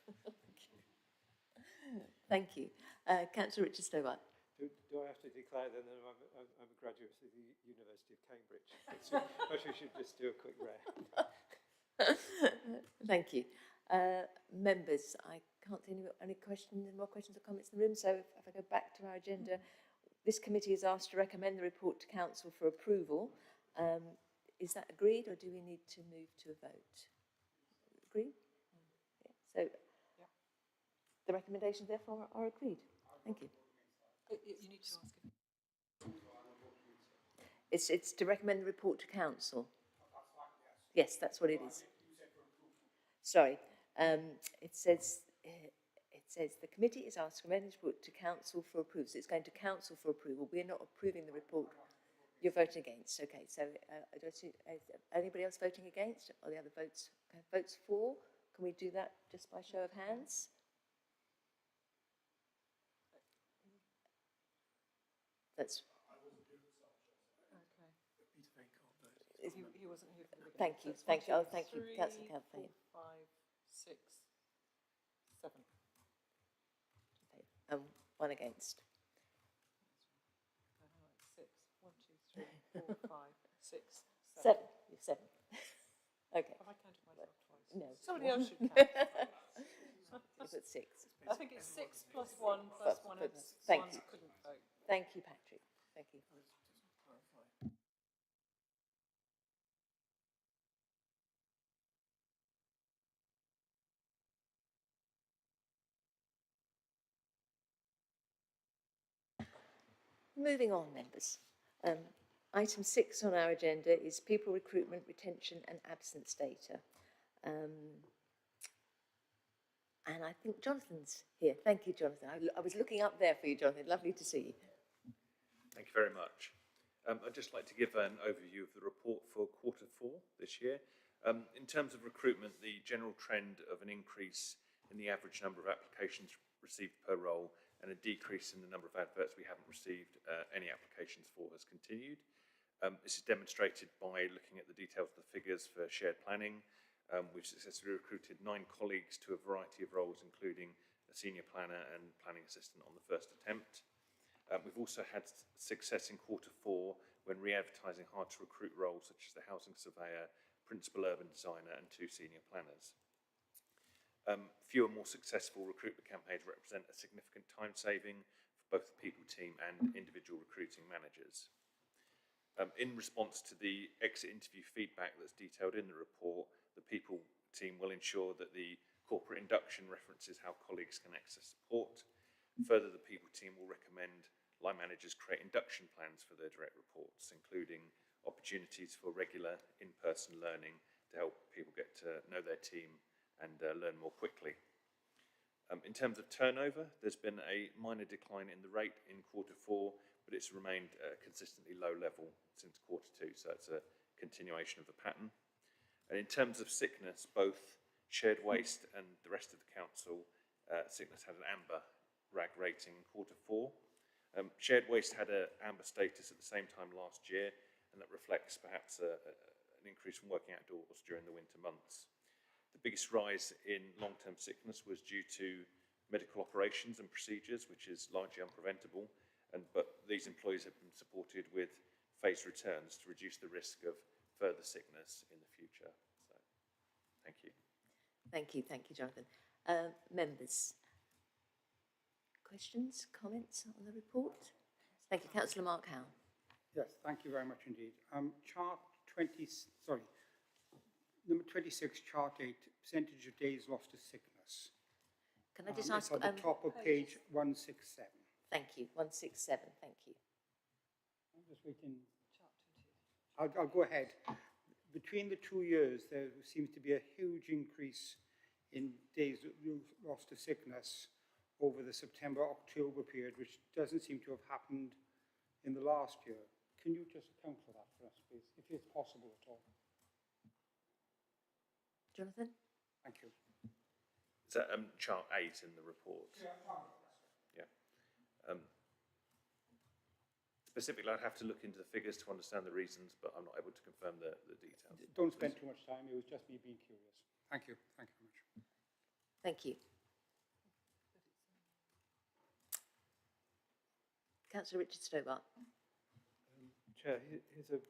[SPEAKER 1] Thank you. Councillor Richard Stobart.
[SPEAKER 3] Do I have to declare then that I'm a graduate of the University of Cambridge? Perhaps we should just do a quick round.
[SPEAKER 1] Thank you. Members, I can't see any more questions or comments in the room, so if I go back to our agenda, this committee is asked to recommend the report to Council for approval. Is that agreed, or do we need to move to a vote? Agreed? Yeah. So the recommendations, therefore, are agreed. Thank you.
[SPEAKER 10] You need to ask him.
[SPEAKER 1] It's to recommend the report to Council. Yes, that's what it is. Sorry. It says the committee is asked to recommend the report to Council for approval. So it's going to Council for approval. We're not approving the report. You're voting against. Okay. So is anybody else voting against? Or the other votes? Votes for? Can we do that just by show of hands? That's.
[SPEAKER 10] He wasn't here for the beginning.
[SPEAKER 1] Thank you,
[SPEAKER 10] So it's
[SPEAKER 1] thank you.
[SPEAKER 10] one,
[SPEAKER 1] Oh,
[SPEAKER 10] two,
[SPEAKER 1] thank you,
[SPEAKER 10] three,
[SPEAKER 1] Councillor
[SPEAKER 10] four,
[SPEAKER 1] Campaign.
[SPEAKER 10] 5, 6, 7.
[SPEAKER 1] One against.
[SPEAKER 10] Six. 1, 2, 3, 4, 5, 6, 7.
[SPEAKER 1] Seven. You're seven. Okay.
[SPEAKER 10] Have I counted myself twice?
[SPEAKER 1] No.
[SPEAKER 10] Somebody else should count.
[SPEAKER 1] You've got six.
[SPEAKER 10] I think it's 6 plus 1 plus 1
[SPEAKER 1] Thank you.
[SPEAKER 10] couldn't vote.
[SPEAKER 1] Thank you, Patrick. Thank you. Moving on, members. Item 6 on our agenda is people recruitment, retention and absence data. And I think Jonathan's here. Thank you, Jonathan. I was looking up there for you, Jonathan. Lovely to see you.
[SPEAKER 11] Thank you very much. I'd just like to give an overview of the report for Q4 this year. In terms of recruitment, the general trend of an increase in the average number of applications received per role and a decrease in the number of adverts we haven't received any applications for has continued. This is demonstrated by looking at the details of the figures for shared planning. We've successfully recruited 9 colleagues to a variety of roles, including a senior planner and planning assistant on the first attempt. We've also had success in Q4 when re-advertising hard to recruit roles such as the housing surveyor, principal urban designer and 2 senior planners. Fewer more successful recruitment campaigns represent a significant time saving for both the people team and individual recruiting managers. In response to the exit interview feedback that's detailed in the report, the people team will ensure that the corporate induction references how colleagues can access support. Further, the people team will recommend line managers create induction plans for their direct reports, including opportunities for regular in-person learning to help people get to know their team and learn more quickly. In terms of turnover, there's been a minor decline in the rate in Q4, but it's remained at a consistently low level since Q2, so it's a continuation of the pattern. And in terms of sickness, both shared waste and the rest of the council, sickness had an amber RAG rating in Q4. Shared waste had an amber status at the same time last year, and that reflects perhaps an increase from working outdoors during the winter months. The biggest rise in long-term sickness was due to medical operations and procedures, which is largely unpreventable, but these employees have been supported with phased returns to reduce the risk of further sickness in the future. So, thank you.
[SPEAKER 1] Thank you, Jonathan. Members, questions, comments on the report? Thank you, Councillor Mark Howe.
[SPEAKER 5] Yes, thank you very much indeed. Number 26, chart 8, percentage of days lost to sickness.
[SPEAKER 1] Can I just ask?
[SPEAKER 5] It's at the top of page 167.
[SPEAKER 1] Thank you, 167, thank you.
[SPEAKER 5] I'm just waiting. I'll go ahead. Between the 2 years, there seems to be a huge increase in days lost to sickness over the September-October period, which doesn't seem to have happened in the last year. Can you just account for that for us, please, if it's possible at all?
[SPEAKER 1] Jonathan?
[SPEAKER 5] Thank you.
[SPEAKER 11] Is that chart 8 in the report? Yeah. Specifically, I'd have to look into the figures to understand the reasons, but I'm not able to confirm the details.
[SPEAKER 5] Don't spend too much time. It was just me being curious. Thank you. Thank you very much.
[SPEAKER 1] Thank you. Councillor Richard Stobart.
[SPEAKER 3] Chair, here's a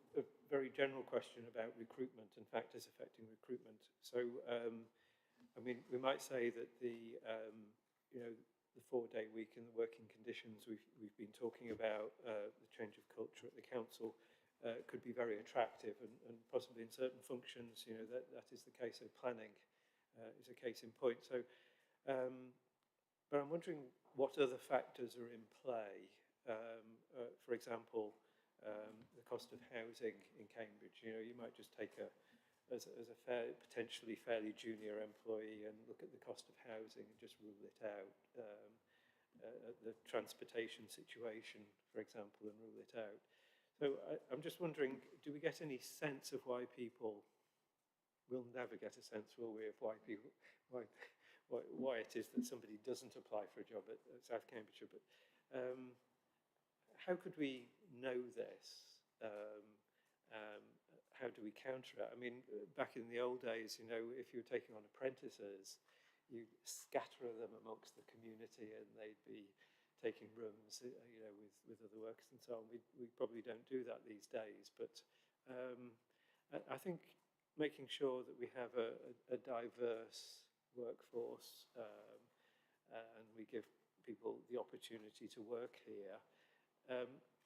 [SPEAKER 3] very general question about recruitment and factors affecting recruitment. So, I mean, we might say that the 4-day week and the working conditions we've been talking about, the change of culture at the council, could be very attractive and possibly in certain functions, that is the case. So planning is a case in point. So, but I'm wondering what other factors are in play. For example, the cost of housing in Cambridge. You might just take as a potentially fairly junior employee and look at the cost of housing and just rule it out. The transportation situation, for example, and rule it out. So I'm just wondering, do we get any sense of why people? We'll never get a sense, will we, of why it is that somebody doesn't apply for a job at South Cambridgeshire. But how could we know this? how do we counter it? I mean, back in the old days, you know, if you were taking on apprentices, you scatter them amongst the community and they'd be taking rooms, you know, with other workers and so on. We probably don't do that these days, but I think making sure that we have a diverse workforce and we give people the opportunity to work here.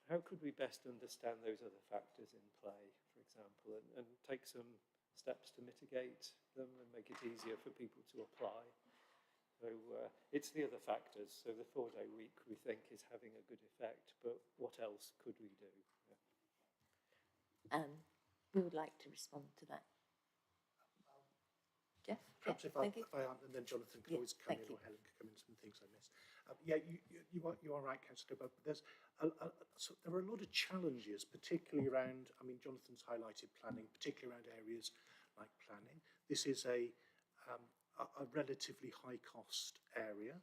[SPEAKER 3] How could we best understand those other factors in play, for example, and take some steps to mitigate them and make it easier for people to apply? So it's the other factors. So the 4-day week we think is having a good effect, but what else could we do?
[SPEAKER 1] Yeah. Who would like to respond to that? Jeff?
[SPEAKER 6] Perhaps
[SPEAKER 1] Yeah,
[SPEAKER 6] if I aren't, and then Jonathan can
[SPEAKER 1] Yeah,
[SPEAKER 6] always come in, or Helen can come in, some things I missed. Yeah, you are right, Councillor, but there's so there are a lot of challenges, particularly around, I mean, Jonathan's highlighted planning, particularly around areas like planning. This is a relatively high-cost area.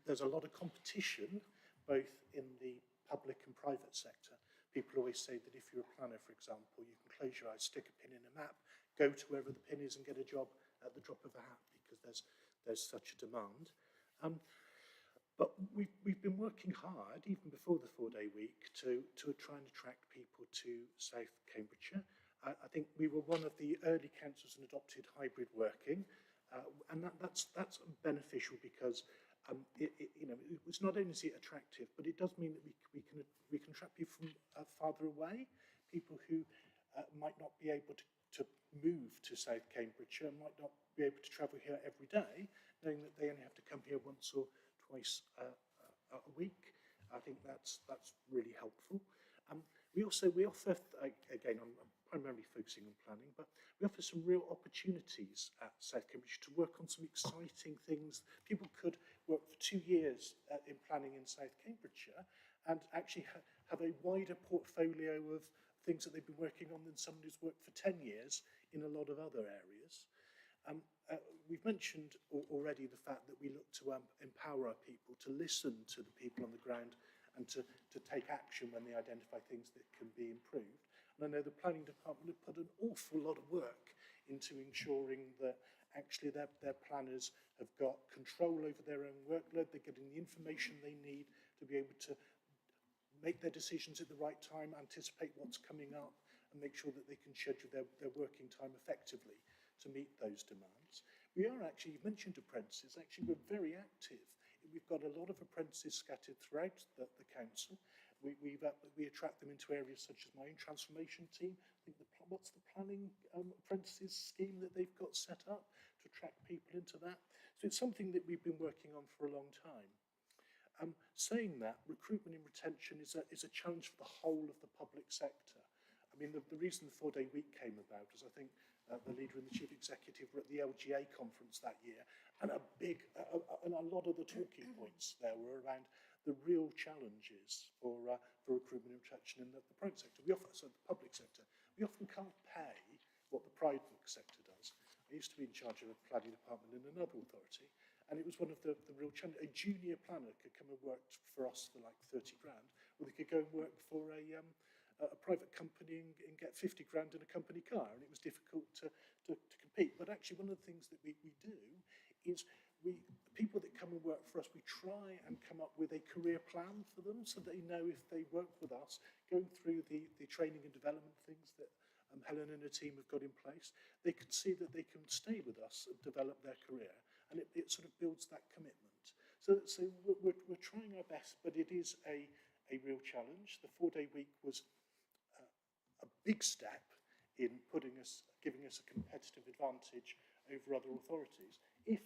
[SPEAKER 6] There's a lot of competition, both in the public and private sector. People always say that if you're a planner, for example, you can close your eyes, stick a pin in a map, go to wherever the pin is and get a job at the drop of a hat, because there's such a demand. But we've been working hard, even before the 4-day week, to try and attract people to South Cambridgeshire. I think we were one of the early councils and adopted hybrid working, and that's beneficial because you know, it's not only is it attractive, but it does mean that we can attract people from farther away, people who might not be able to move to South Cambridgeshire, might not be able to travel here every day, knowing that they only have to come here once or twice a week. I think that's really helpful. We offer, again, I'm primarily focusing on planning, but we offer some real opportunities at South Cambridge to work on some exciting things. People could work for 2 years in planning in South Cambridgeshire and actually have a wider portfolio of things that they've been working on than someone who's worked for 10 years in a lot of other areas. We've mentioned already the fact that we look to empower our people to listen to the people on the ground and to take action when they identify things that can be improved. And I know the planning department have put an awful lot of work into ensuring that actually their planners have got control over their own workload, they're getting the information they need to be able to make their decisions at the right time, anticipate what's coming up, and make sure that they can schedule their working time effectively to meet those demands. We are actually, you've mentioned apprentices, actually we're very active. We've got a lot of apprentices scattered throughout the council. We attract them into areas such as my own transformation team. I think what's the planning apprentices scheme that they've got set up to attract people into that? So it's something that we've been working on for a long time. Saying that, recruitment and retention is a challenge for the whole of the public sector. I mean, the reason the 4-day week came about is I think the leader and the chief executive were at the LGA conference that year, and a lot of the talking points there were around the real challenges for recruitment and retention in the private sector. The public sector. We often can't pay what the private sector does. I used to be in charge of a planning department in another authority, and it was one of the real challenges. A junior planner could come and work for us for like 30 grand, or they could go and work for a private company and get 50 grand in a company car, and it was difficult to compete. But actually one of the things that we do is people that come and work for us, we try and come up with a career plan for them so they know if they work with us, going through the training and development things that Helen and her team have got in place, they can see that they can stay with us and develop their career, and it sort of builds that commitment. So we're trying our best, but it is a real challenge. The 4-day week was a big step in giving us a competitive advantage over other authorities. If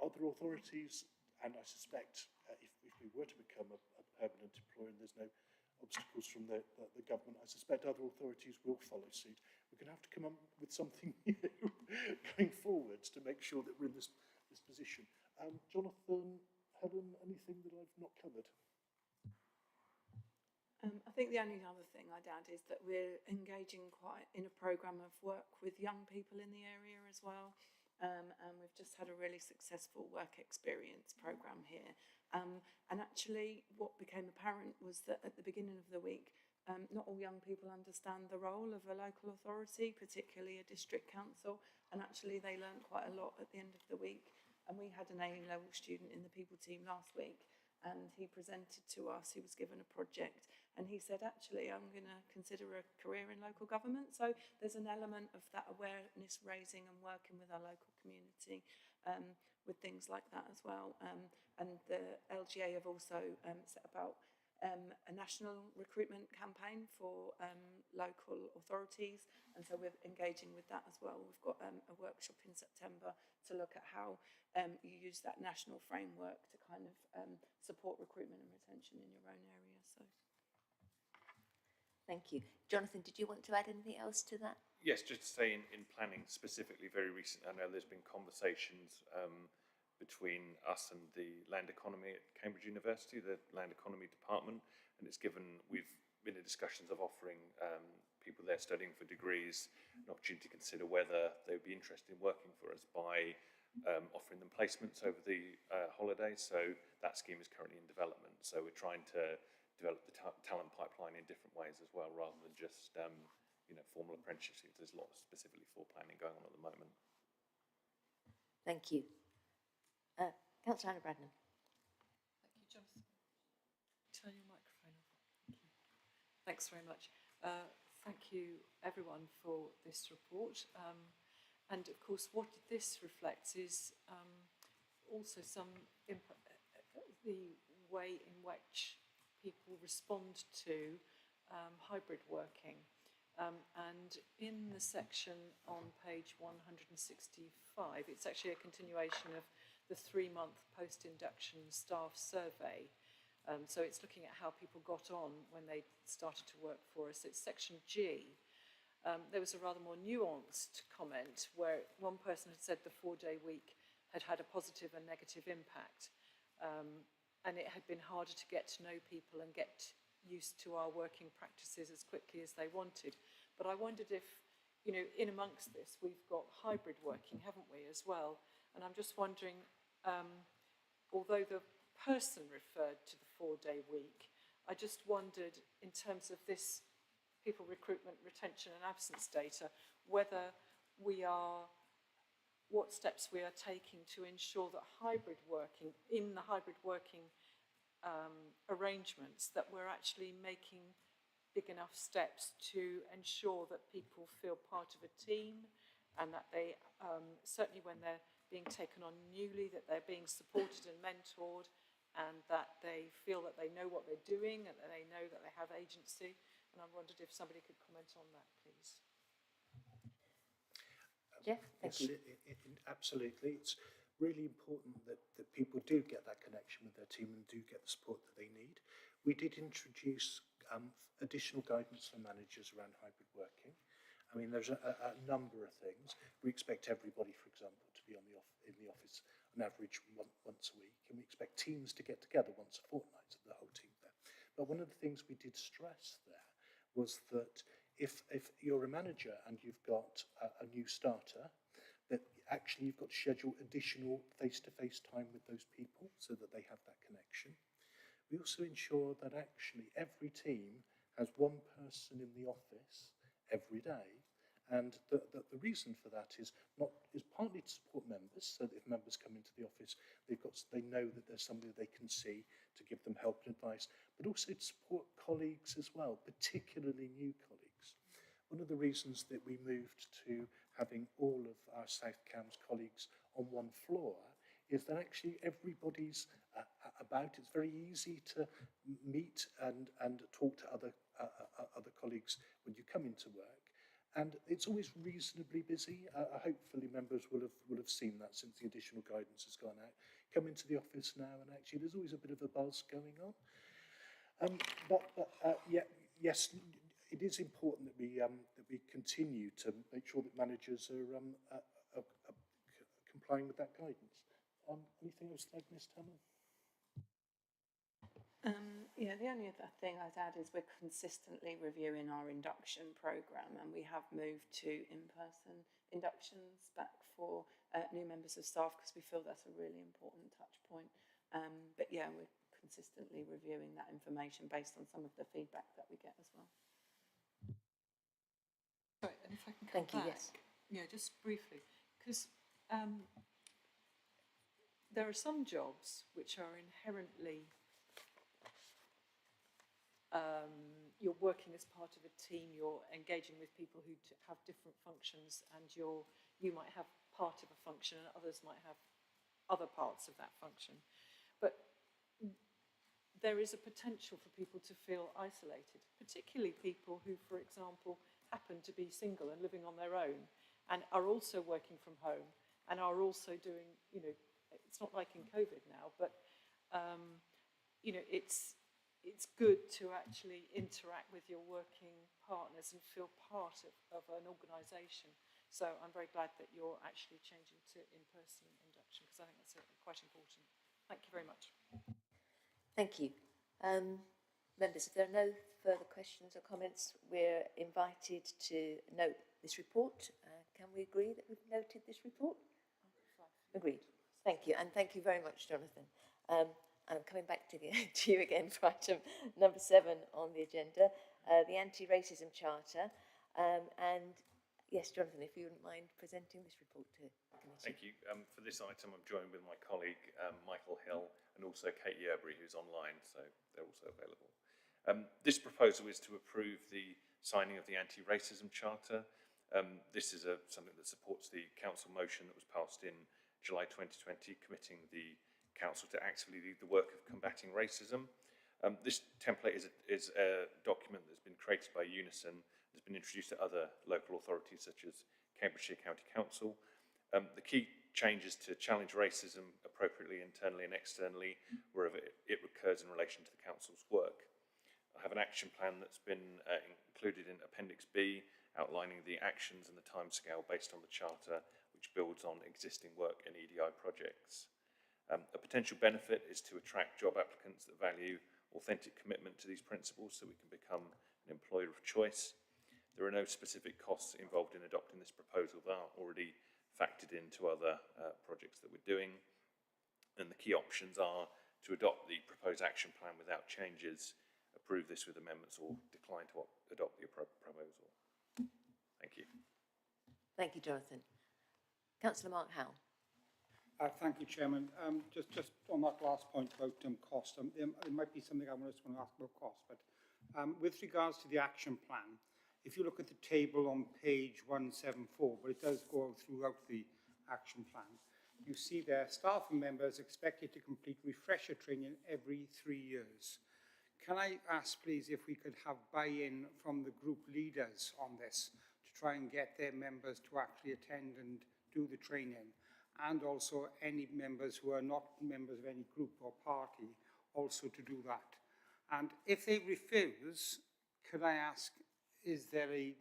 [SPEAKER 6] other authorities, and I suspect if we were to become a permanent employer and there's no obstacles from the government, I suspect other authorities will follow suit. We're going to have to come up with something new going forwards to make sure that we're in this position. Jonathan, Helen, anything that I've not covered?
[SPEAKER 8] I think the only other thing I'd add is that we're engaging quite in a programme of work with young people in the area as well. And we've just had a really successful work experience programme here. And actually what became apparent was that at the beginning of the week, not all young people understand the role of a local authority, particularly a district council, and actually they learn quite a lot at the end of the week. And we had an A-level student in the people team last week, and he presented to us, he was given a project, and he said, actually, I'm going to consider a career in local government. So there's an element of that awareness raising and working with our local community with things like that as well. And the LGA have also set about a national recruitment campaign for local authorities, and so we're engaging with that as well. We've got a workshop in September to look at how you use that national framework to kind of support recruitment and retention in your own area. So,
[SPEAKER 1] Thank you. Jonathan, did you want to add anything else to that?
[SPEAKER 11] Yes, just to say in planning specifically, very recently, I know there's been conversations between us and the land economy at Cambridge University, the land economy department, and we've been in discussions of offering people there studying for degrees an opportunity to consider whether they would be interested in working for us by offering them placements over the holidays. So that scheme is currently in development. So we're trying to develop the talent pipeline in different ways as well, rather than just formal apprenticeships. There's a lot specifically for planning going on at the moment.
[SPEAKER 1] Thank you. Councillor Anna Bradnam.
[SPEAKER 10] Thank you, Jonathan. Turn your microphone off. Thank you. Thanks very much. Thank you, everyone, for this report. And of course, what this reflects is also the way in which people respond to hybrid working. And in the section on page 165, it's actually a continuation of the 3-month post-induction staff survey. So it's looking at how people got on when they started to work for us. It's section G. There was a rather more nuanced comment where one person had said the 4-day week had had a positive and negative impact, and it had been harder to get to know people and get used to our working practices as quickly as they wanted. But I wondered if, in amongst this, we've got hybrid working, haven't we, as well? And I'm just wondering, although the person referred to the 4-day week, I just wondered, in terms of this people recruitment, retention and absence data, what steps we are taking to ensure that in the hybrid working arrangements, that we're actually making big enough steps to ensure that people feel part of a team, and that they, certainly when they're being taken on newly, that they're being supported and mentored, and that they feel that they know what they're doing and that they know that they have agency. And I wondered if somebody could comment on that, please.
[SPEAKER 1] Jeff, thank you.
[SPEAKER 6] Absolutely. It's really important that people do get that connection with their team and do get the support that they need. We did introduce additional guidance for managers around hybrid working. I mean, there's a number of things. We expect everybody, for example, to be in the office on average once a week, and we expect teams to get together once a fortnight, so the whole team there. But one of the things we did stress there was that if you're a manager and you've got a new starter, that actually you've got to schedule additional face-to-face time with those people so that they have that connection. We also ensure that actually every team has one person in the office every day, and the reason for that is partly to support members, so that if members come into the office, they know that there's somebody they can see to give them help and advice, but also to support colleagues as well, particularly new colleagues. One of the reasons that we moved to having all of our South Cambs colleagues on one floor is that actually everybody's about. It's very easy to meet and talk to other colleagues when you come into work, and it's always reasonably busy. Hopefully members will have seen that since the additional guidance has gone out. Come into the office now, and actually there's always a bit of a buzz going on. Yes, it is important that we continue to make sure that managers are complying with that guidance. Anything else I've missed, Hannah?
[SPEAKER 8] Yeah, the only other thing I'd add is we're consistently reviewing our induction programme, and we have moved to in-person inductions back for new members of staff, because we feel that's a really important touch point. But yeah, we're consistently reviewing that information based on some of the feedback that we get as well.
[SPEAKER 10] Sorry, and if I can come
[SPEAKER 1] Thank you,
[SPEAKER 10] back,
[SPEAKER 1] yes.
[SPEAKER 10] yeah, just briefly, because there are some jobs which are inherently you're working as part of a team, you're engaging with people who have different functions, and you might have part of a function and others might have other parts of that function. But there is a potential for people to feel isolated, particularly people who, for example, happen to be single and living on their own and are also working from home and are also doing, you know, it's not like in COVID now, but, you know, it's good to actually interact with your working partners and feel part of an organisation. So I'm very glad that you're actually changing to in-person induction, because I think that's quite important. Thank you very much.
[SPEAKER 1] Thank you. Members, if there are no further questions or comments, we're invited to note this report. Can we agree that we've noted this report? Agreed. Thank you, and thank you very much, Jonathan. And I'm coming back to you again for item number 7 on the agenda, the Anti-Racism Charter. And yes, Jonathan, if you wouldn't mind presenting this report to the committee.
[SPEAKER 11] Thank you. For this item, I'm joined with my colleague, Michael Hill, and also Kate Yerbury, who's online, so they're also available. This proposal is to approve the signing of the Anti-Racism Charter. This is something that supports the council motion that was passed in July 2020, committing the council to actively lead the work of combating racism. This template is a document that's been created by Unison, that's been introduced to other local authorities such as Cambridgeshire County Council. The key changes to challenge racism appropriately internally and externally wherever it recurs in relation to the council's work. I have an action plan that's been included in Appendix B, outlining the actions and the timescale based on the Charter, which builds on existing work in EDI projects. A potential benefit is to attract job applicants that value authentic commitment to these principles so we can become an employer of choice. There are no specific costs involved in adopting this proposal that are already factored into other projects that we're doing. And the key options are to adopt the proposed action plan without changes, approve this with amendments, or decline to adopt the proposal. Thank you.
[SPEAKER 1] Thank you, Jonathan. Councillor Mark Howell.
[SPEAKER 5] Thank you, Chairman. Just on that last point about cost, it might be something I just want to ask about cost, but with regards to the action plan, if you look at the table on page 174, but it does go throughout the action plan, you see there staff and members expected to complete refresher training every 3 years. Can I ask, please, if we could have buy-in from the group leaders on this to try and get their members to actually attend and do the training? And also any members who are not members of any group or party also to do that. And if they refuse, could I ask, is there a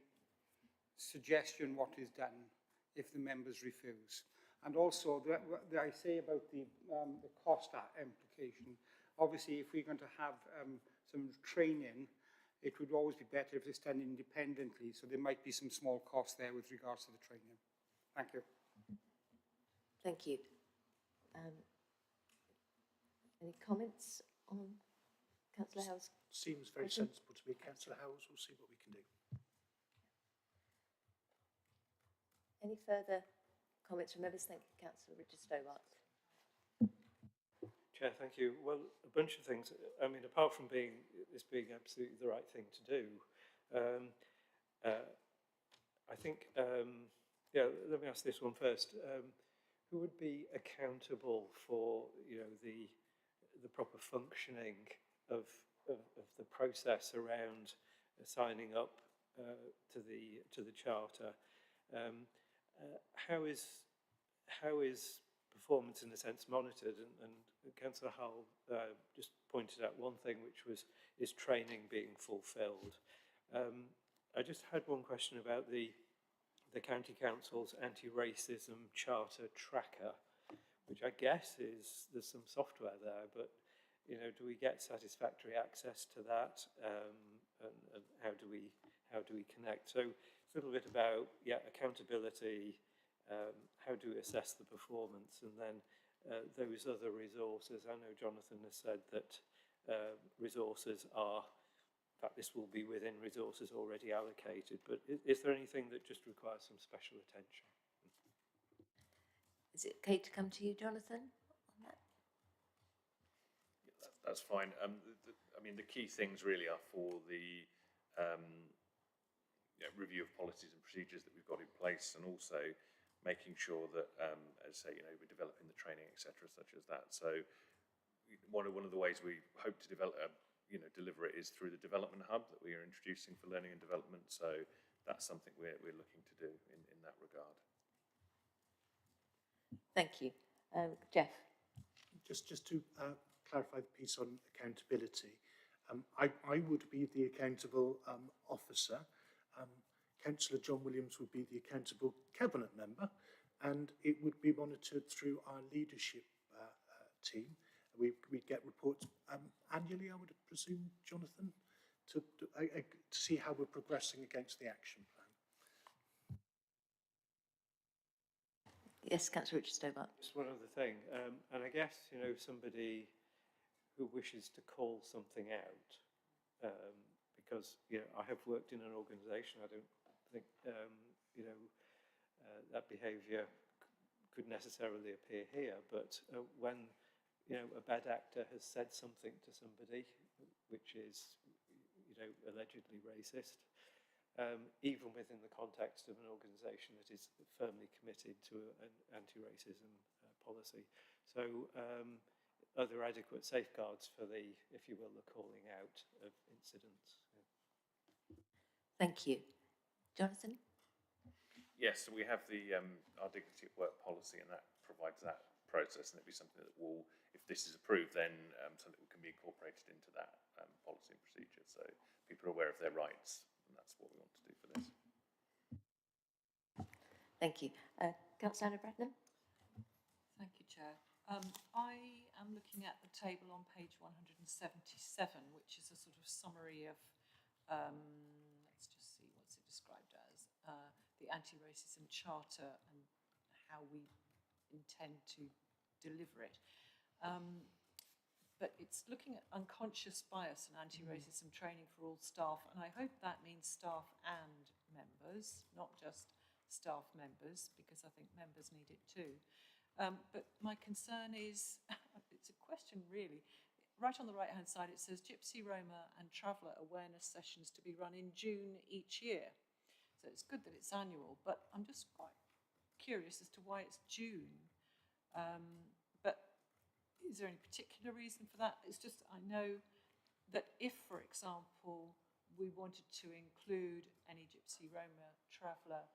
[SPEAKER 5] suggestion what is done if the members refuse? And also, I say about the cost implication, obviously if we're going to have some training, it would always be better if it's done independently, so there might be some small costs there with regards to the training. Thank you.
[SPEAKER 1] Thank you. Any comments on Councillor Howell's?
[SPEAKER 6] Seems very sensible to me, Councillor Howells. We'll see what we can do.
[SPEAKER 1] Any further comments from members? Thank you, Councillor Richard Stobart.
[SPEAKER 3] Chair, thank you. Well, a bunch of things. I mean, apart from this being absolutely the right thing to do, I think, yeah, let me ask this one first. Who would be accountable for, you know, the proper functioning of the process around signing up to the charter? How is performance in a sense monitored? And Councillor Hull just pointed out one thing, which is training being fulfilled. I just had one question about the County Council's Anti-Racism Charter Tracker, which I guess there's some software there, but you know, do we get satisfactory access to that, and how do we connect? So it's a little bit about accountability, how do we assess the performance, and then those other resources. I know Jonathan has said that resources are, in fact, this will be within resources already allocated, but is there anything that just requires some special attention?
[SPEAKER 1] Is it okay to come to you, Jonathan, on that?
[SPEAKER 11] Yeah, that's fine. I mean, the key things really are for the review of policies and procedures that we've got in place, and also making sure that, as I say, we're developing the training, etc., such as that. So one of the ways we hope to develop, deliver it is through the development hub that we are introducing for learning and development. So that's something we're looking to do in that regard.
[SPEAKER 1] Thank you. Jeff?
[SPEAKER 6] Just to clarify the piece on accountability, I would be the accountable officer. Councillor John Williams would be the accountable cabinet member, and it would be monitored through our leadership team. We'd get reports annually, I would presume, Jonathan, to see how we're progressing against the action plan.
[SPEAKER 1] Yes, Councillor Richard Stobart.
[SPEAKER 3] Just one other thing, and I guess, somebody who wishes to call something out, because, I have worked in an organisation, I don't think, that behaviour could necessarily appear here, but when, a bad actor has said something to somebody which is, allegedly racist, even within the context of an organisation that is firmly committed to an anti-racism policy. So are there adequate safeguards for the, if you will, the calling out of incidents? Yeah.
[SPEAKER 1] Thank you. Jonathan?
[SPEAKER 11] Yes, so we have the our dignity at work policy, and that provides that process, and it'll be something that will, if this is approved, then something that can be incorporated into that policy and procedure, so people are aware of their rights, and that's what we want to do for this.
[SPEAKER 1] Thank you. Councillor Bradnam?
[SPEAKER 10] Thank you, Chair. I am looking at the table on page 177, which is a sort of summary of, let's just see, what's it described as, the Anti-Racism Charter and how we intend to deliver it. But it's looking at unconscious bias and anti-racism training for all staff, and I hope that means staff and members, not just staff members, because I think members need it too. But my concern is, it's a question really, right on the right-hand side it says Gypsy, Roma and Traveller awareness sessions to be run in June each year. So it's good that it's annual, but I'm just quite curious as to why it's June. But is there any particular reason for that? It's just, I know that if, for example, we wanted to include any Gypsy, Roma, Traveller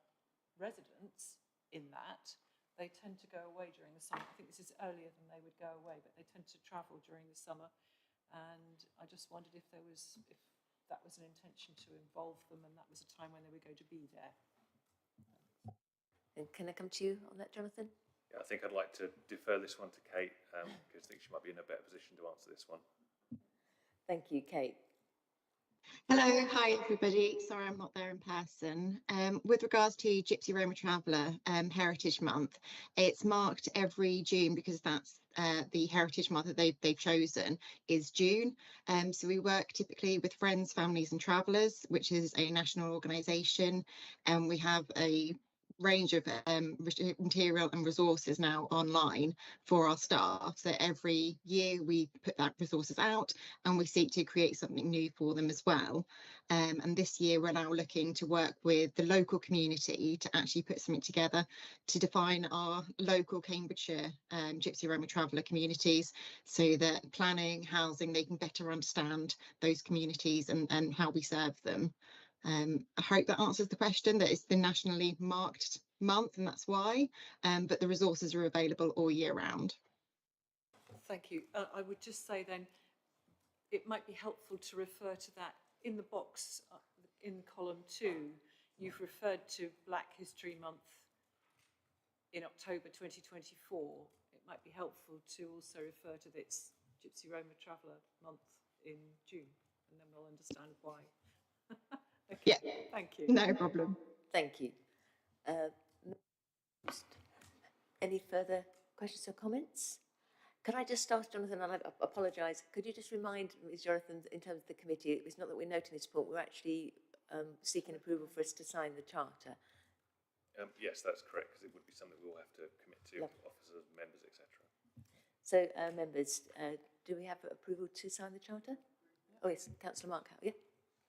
[SPEAKER 10] residents in that, they tend to go away during the summer. I think this is earlier than they would go away, but they tend to travel during the summer. And I just wondered if that was an intention to involve them, and that was a time when they were going to be there.
[SPEAKER 1] And can I come to you on that, Jonathan?
[SPEAKER 11] Yeah, I think I'd like to defer this one to Kate, because I think she might be in a better position to answer this one.
[SPEAKER 1] Thank you, Kate.
[SPEAKER 12] Hello, hi everybody. Sorry I'm not there in person. With regards to Gypsy Roma Traveller Heritage Month, it's marked every June because that's the Heritage Month that they've chosen is June. So we work typically with Friends, Families and Travellers, which is a national organisation, and we have a range of material and resources now online for our staff. So every year we put that resources out and we seek to create something new for them as well. And this year we're now looking to work with the local community to actually put something together to define our local Cambridgeshire Gypsy Roma Traveller communities, so that planning, housing, they can better understand those communities and how we serve them. I hope that answers the question, that it's the nationally marked month and that's why, but the resources are available all year round.
[SPEAKER 10] Thank you. I would just say then, it might be helpful to refer to that in the box in column 2. You've referred to Black History Month in October 2024. It might be helpful to also refer to this Gypsy Roma Traveller Month in June, and then we'll understand why. Okay.
[SPEAKER 12] Yeah,
[SPEAKER 10] thank you.
[SPEAKER 12] No problem.
[SPEAKER 1] Thank you. Any further questions or comments? Could I just ask Jonathan, and I apologise, could you just remind Ms Jonathan, in terms of the committee, it's not that we're noting this report, we're actually seeking approval for us to sign the charter.
[SPEAKER 11] Yes, that's correct, because it would be something we all have to commit to,
[SPEAKER 1] Lovely.
[SPEAKER 11] officers, members, etc.
[SPEAKER 1] So, members, do we have approval to sign the charter? Oh, yes, Councillor Mark. Yeah.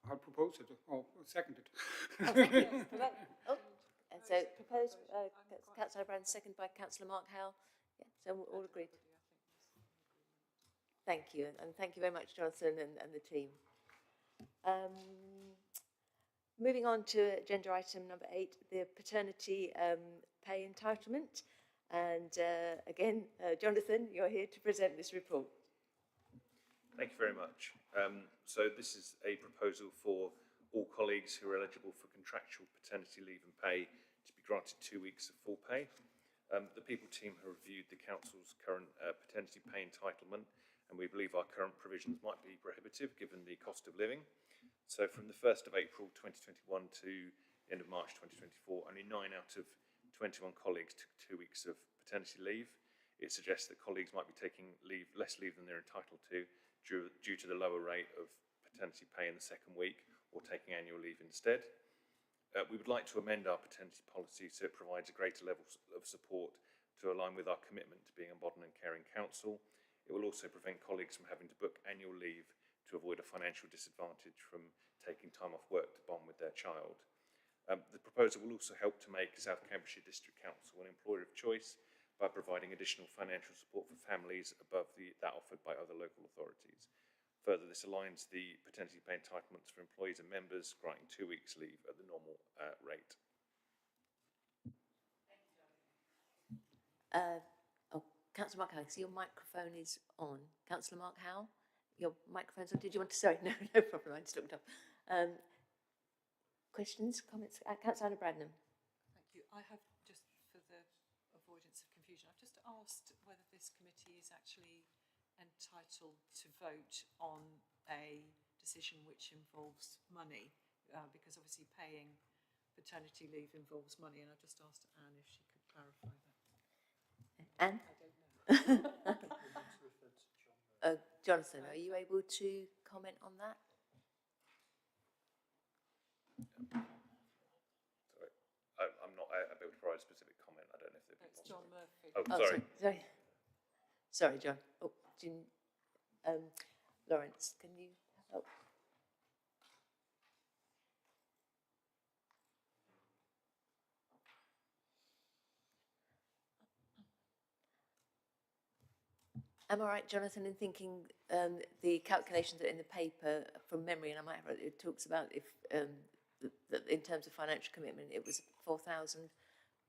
[SPEAKER 5] I'll propose it, or second it.
[SPEAKER 1] Oh, thank you. Oh, and so proposed, Councillor Brand, second by Councillor Mark Howell. Yeah, so we're all agreed. Thank you, and thank you very much, Jonathan and the team. Moving on to agenda item number 8, the paternity pay entitlement. And again, Jonathan, you're here to present this report.
[SPEAKER 11] Thank you very much. So this is a proposal for all colleagues who are eligible for contractual paternity leave and pay to be granted 2 weeks of full pay. The People team have reviewed the Council's current paternity pay entitlement, and we believe our current provisions might be prohibitive given the cost of living. So from the 1st of April 2021 to the end of March 2024, only 9 out of 21 colleagues took 2 weeks of paternity leave. It suggests that colleagues might be taking less leave than they're entitled to due to the lower rate of paternity pay in the second week, or taking annual leave instead. We would like to amend our paternity policy so it provides a greater level of support to align with our commitment to being a modern and caring council. It will also prevent colleagues from having to book annual leave to avoid a financial disadvantage from taking time off work to bond with their child. The proposal will also help to make South Cambridgeshire District Council an employer of choice by providing additional financial support for families above that offered by other local authorities. Further, this aligns the paternity pay entitlements for employees and members, granting 2 weeks leave at the normal rate.
[SPEAKER 1] Councillor Mark Howell, so your microphone is on. Councillor Mark Howell, your microphone's on. Did you want to, sorry, no problem, I just looked up. Questions, comments? Councillor Bradnam.
[SPEAKER 10] Thank you. I have, just for the avoidance of confusion, I've just asked whether this committee is actually entitled to vote on a decision which involves money, because obviously paying paternity leave involves money, and I just asked Anne if she could clarify that.
[SPEAKER 1] Anne?
[SPEAKER 10] I don't know.
[SPEAKER 1] Jonathan, are you able to comment on that?
[SPEAKER 11] Sorry, I'm not able to provide a specific comment. I don't know if there'd be
[SPEAKER 10] It's John Murphy.
[SPEAKER 11] Oh, sorry.
[SPEAKER 1] Sorry, John. Oh, Lawrence, can you help? Am I right, Jonathan, in thinking the calculations that are in the paper from memory, and I might have it talks about if in terms of financial commitment, it was £4,000.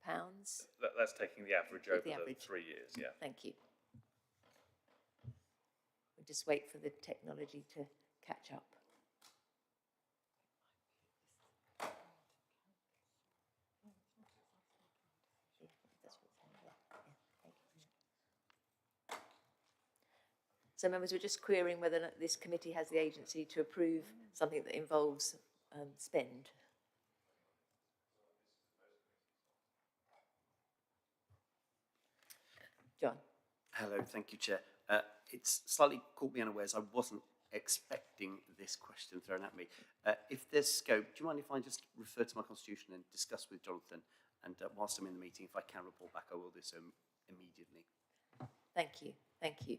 [SPEAKER 11] That's taking the average over the 3 years, yeah.
[SPEAKER 1] Thank you. We'll just wait for the technology to catch up. So members, we're just querying whether or not this committee has the agency to approve something that involves spend. John.
[SPEAKER 13] Hello, thank you, Chair. It's slightly caught me unawares. I wasn't expecting this question thrown at me. If there's scope, do you mind if I just refer to my constitution and discuss with Jonathan? And whilst I'm in the meeting, if I can report back, I will do so immediately.
[SPEAKER 1] Thank you. Thank you.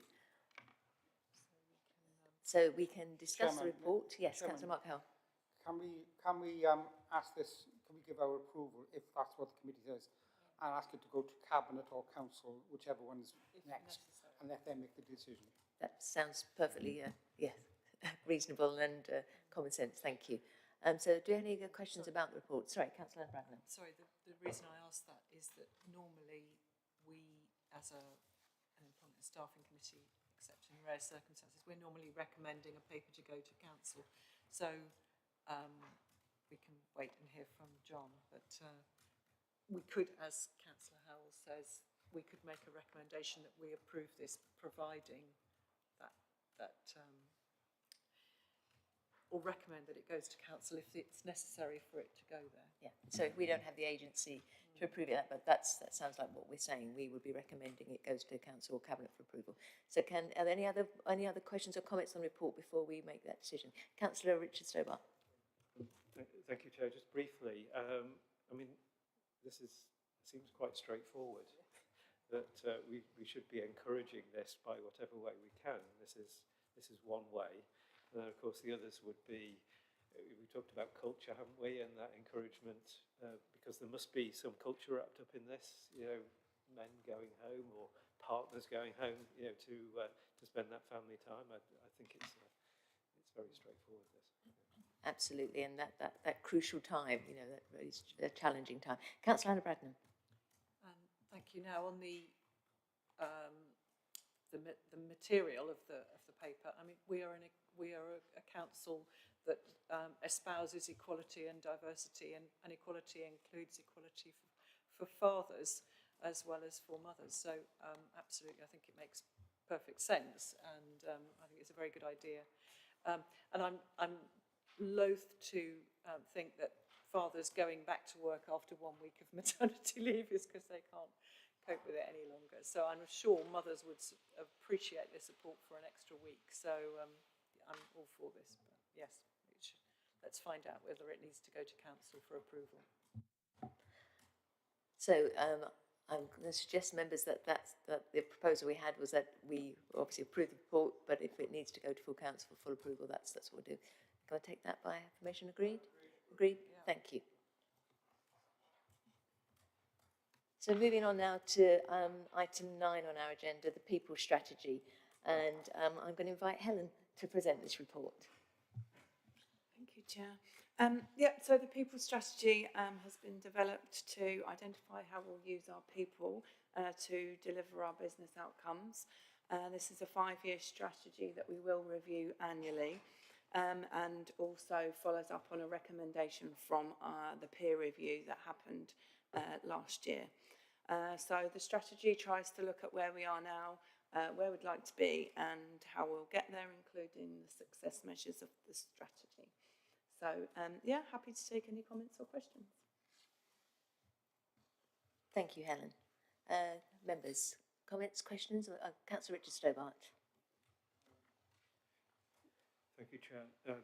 [SPEAKER 1] So we can discuss the report. Yes, Councillor Mark Howell.
[SPEAKER 5] Can we ask this? Can we give our approval if that's what the committee says, and ask it to go to cabinet or council, whichever one is next, and let them make the decision?
[SPEAKER 1] That sounds perfectly reasonable and common sense. Thank you. So, do you have any questions about the report? Sorry, Councillor Bradnam.
[SPEAKER 10] Sorry, the reason I asked that is that normally we, as an employment and staffing committee, except in rare circumstances, we're normally recommending a paper to go to council. So we can wait and hear from John, but we could, as Councillor Howell says, we could make a recommendation that we approve this, providing that or recommend that it goes to council if it's necessary for it to go there.
[SPEAKER 1] Yeah, so we don't have the agency to approve it, but that sounds like what we're saying. We would be recommending it goes to council or cabinet for approval. So are there any other questions or comments on the report before we make that decision? Councillor Richard Stobart.
[SPEAKER 3] Thank you, Chair. Just briefly, I mean, this seems quite straightforward, that we should be encouraging this by whatever way we can. This is one way. And then, of course, the others would be, we talked about culture, haven't we, and that encouragement, because there must be some culture wrapped up in this, you know, men going home or partners going home, you know, to spend that family time. I think it's very straightforward, this.
[SPEAKER 1] Absolutely, and that crucial time, you know, that is a challenging time. Councillor Anna Bradnam.
[SPEAKER 10] Thank you. Now, on the material of the paper, I mean, we are a council that espouses equality and diversity, and equality includes equality for fathers as well as for mothers. So, absolutely, I think it makes perfect sense, and I think it's a very good idea. And I'm loath to think that fathers going back to work after 1 week of maternity leave is because they can't cope with it any longer. So I'm sure mothers would appreciate the support for an extra week. So I'm all for this. But yes, let's find out whether it needs to go to council for approval.
[SPEAKER 1] So I'm going to suggest, members, that the proposal we had was that we obviously approve the report, but if it needs to go to full council for full approval, that's what we'll do. Can I take that by affirmation? Agreed? Agreed? Yeah. Thank you. So moving on now to item 9 on our agenda, the people strategy. And I'm going to invite Helen to present this report.
[SPEAKER 8] Thank you, Chair. So the people strategy has been developed to identify how we'll use our people to deliver our business outcomes. This is a 5-year strategy that we will review annually. And also follows up on a recommendation from the peer review that happened last year. So the strategy tries to look at where we are now, where we'd like to be, and how we'll get there, including the success measures of the strategy. So, happy to take any comments or questions.
[SPEAKER 1] Thank you, Helen. Members, comments, questions? Councillor Richard Stobart.
[SPEAKER 3] Thank you, Chair.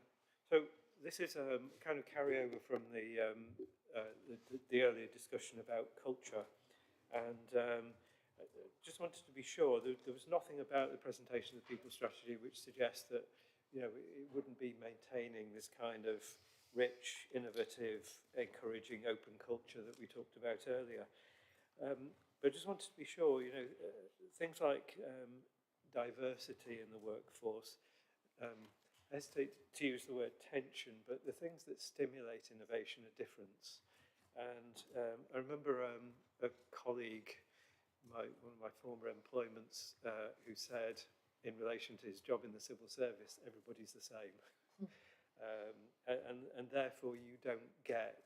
[SPEAKER 3] So this is a kind of carryover from the earlier discussion about culture, and just wanted to be sure there was nothing about the presentation of the people strategy which suggests that, you know, it wouldn't be maintaining this kind of rich, innovative, encouraging, open culture that we talked about earlier. But just wanted to be sure, you know, things like diversity in the workforce. I hesitate to use the word tension, but the things that stimulate innovation are difference. And I remember a colleague, one of my former employments, who said, in relation to his job in the civil service, everybody's the same. And therefore you don't get,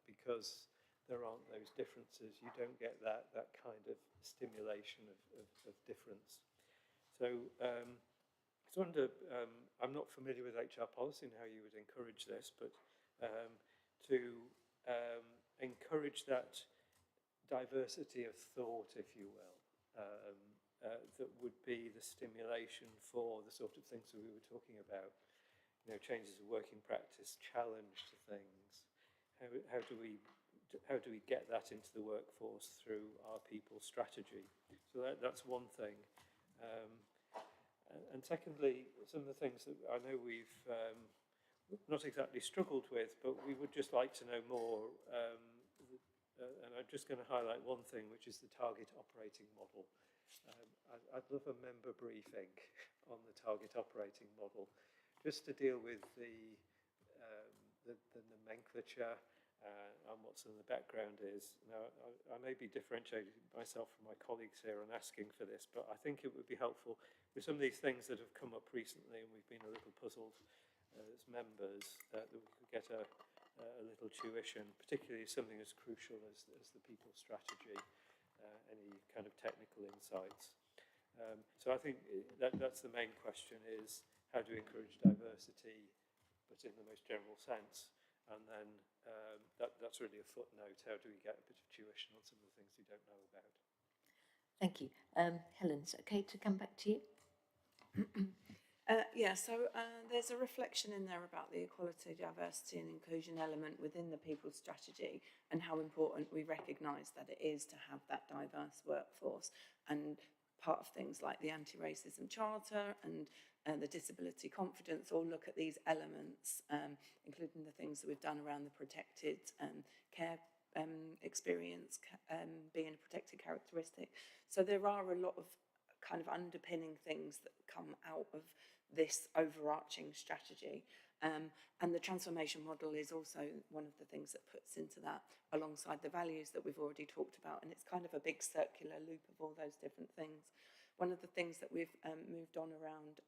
[SPEAKER 3] because there aren't those differences, you don't get that kind of stimulation of difference. So I just wonder, I'm not familiar with HR policy and how you would encourage this, but to encourage that diversity of thought, if you will, that would be the stimulation for the sort of things that we were talking about, you know, changes of working practice, challenge to things. How do we get that into the workforce through our people strategy? So that's one thing. And secondly, some of the things that I know we've not exactly struggled with, but we would just like to know more. And I'm just going to highlight one thing, which is the target operating model. I'd love a member briefing on the target operating model, just to deal with the nomenclature and what some of the background is. Now, I may be differentiating myself from my colleagues here on asking for this, but I think it would be helpful with some of these things that have come up recently, and we've been a little puzzled as members, that we could get a little tuition, particularly something as crucial as the people strategy, any kind of technical insights. So I think that's the main question, is how do we encourage diversity but in the most general sense. And then that's really a footnote. How do we get a bit of tuition on some of the things we don't know about?
[SPEAKER 1] Thank you. Helen, is it okay to come back to you?
[SPEAKER 8] There's a reflection in there about the equality, diversity and inclusion element within the people's strategy and how important we recognise that it is to have that diverse workforce. And part of things like the Anti-Racism Charter and the Disability Confidence all look at these elements, including the things that we've done around the protected care experience being a protected characteristic. So there are a lot of kind of underpinning things that come out of this overarching strategy. And the transformation model is also one of the things that puts into that alongside the values that we've already talked about. And it's kind of a big circular loop of all those different things. One of the things that we've moved on around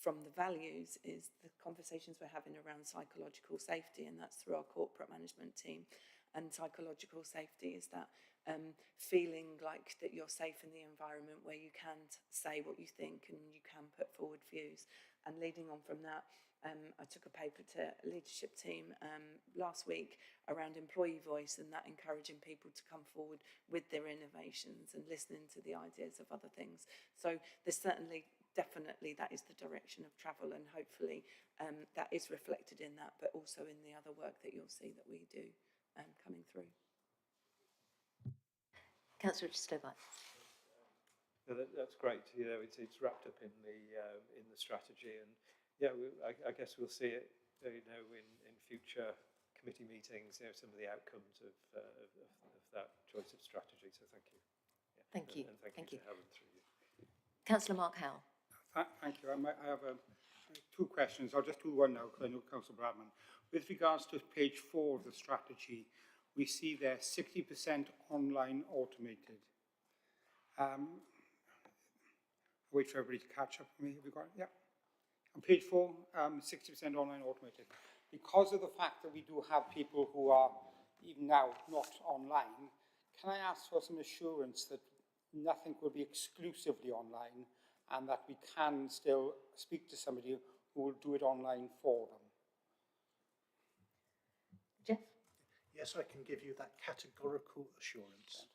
[SPEAKER 8] from the values is the conversations we're having around psychological safety, and that's through our corporate management team. And psychological safety is that feeling like that you're safe in the environment where you can say what you think and you can put forward views. And leading on from that, I took a paper to a leadership team last week around employee voice, and that encouraging people to come forward with their innovations and listening to the ideas of other things. So there's certainly, definitely, that is the direction of travel, and hopefully that is reflected in that, but also in the other work that you'll see that we do coming through.
[SPEAKER 1] Councillor Stovall.
[SPEAKER 3] No, that's great. You know, it's wrapped up in the strategy, and yeah, I guess we'll see it. You know, in future committee meetings. You know, some of the outcomes of that choice of strategy. So thank you. Yeah.
[SPEAKER 1] Thank you.
[SPEAKER 3] And thank you to Helen through you.
[SPEAKER 1] Councillor Mark Howell.
[SPEAKER 5] Thank you. I have two questions. I'll just do one now because I know Councillor Bradman. With regards to page 4 of the strategy, we see there 60% online automated. Wait for everybody to catch up with me. Have we got it? Yeah. On page 4, 60% online automated. Because of the fact that we do have people who are even now not online, can I ask for some assurance that nothing will be exclusively online and that we can still speak to somebody who will do it online for them?
[SPEAKER 1] Jeff?
[SPEAKER 6] Yes, I can give you that categorical assurance.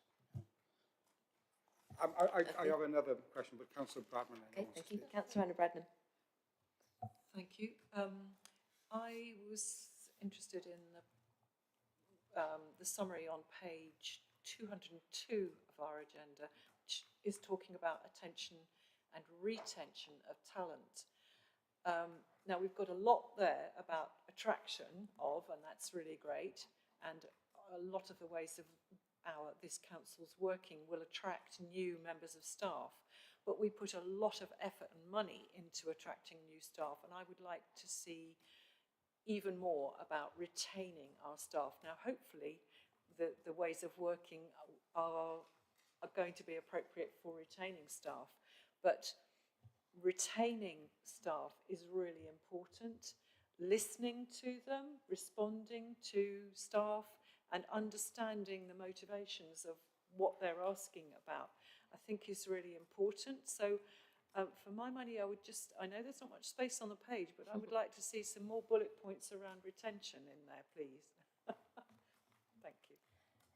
[SPEAKER 5] I have another question, but Councillor Bradman.
[SPEAKER 1] Okay, thank you. Councillor Anna Bradman.
[SPEAKER 10] Thank you. I was interested in the summary on page 202 of our agenda, which is talking about attention and retention of talent. Now, we've got a lot there about attraction of, and that's really great, and a lot of the ways of this council's working will attract new members of staff, but we put a lot of effort and money into attracting new staff, and I would like to see even more about retaining our staff. Now, hopefully, the ways of working are going to be appropriate for retaining staff, but retaining staff is really important. Listening to them, responding to staff, and understanding the motivations of what they're asking about, I think is really important. So for my money, I know there's not much space on the page, but I would like to see some more bullet points around retention in there, please. Thank you.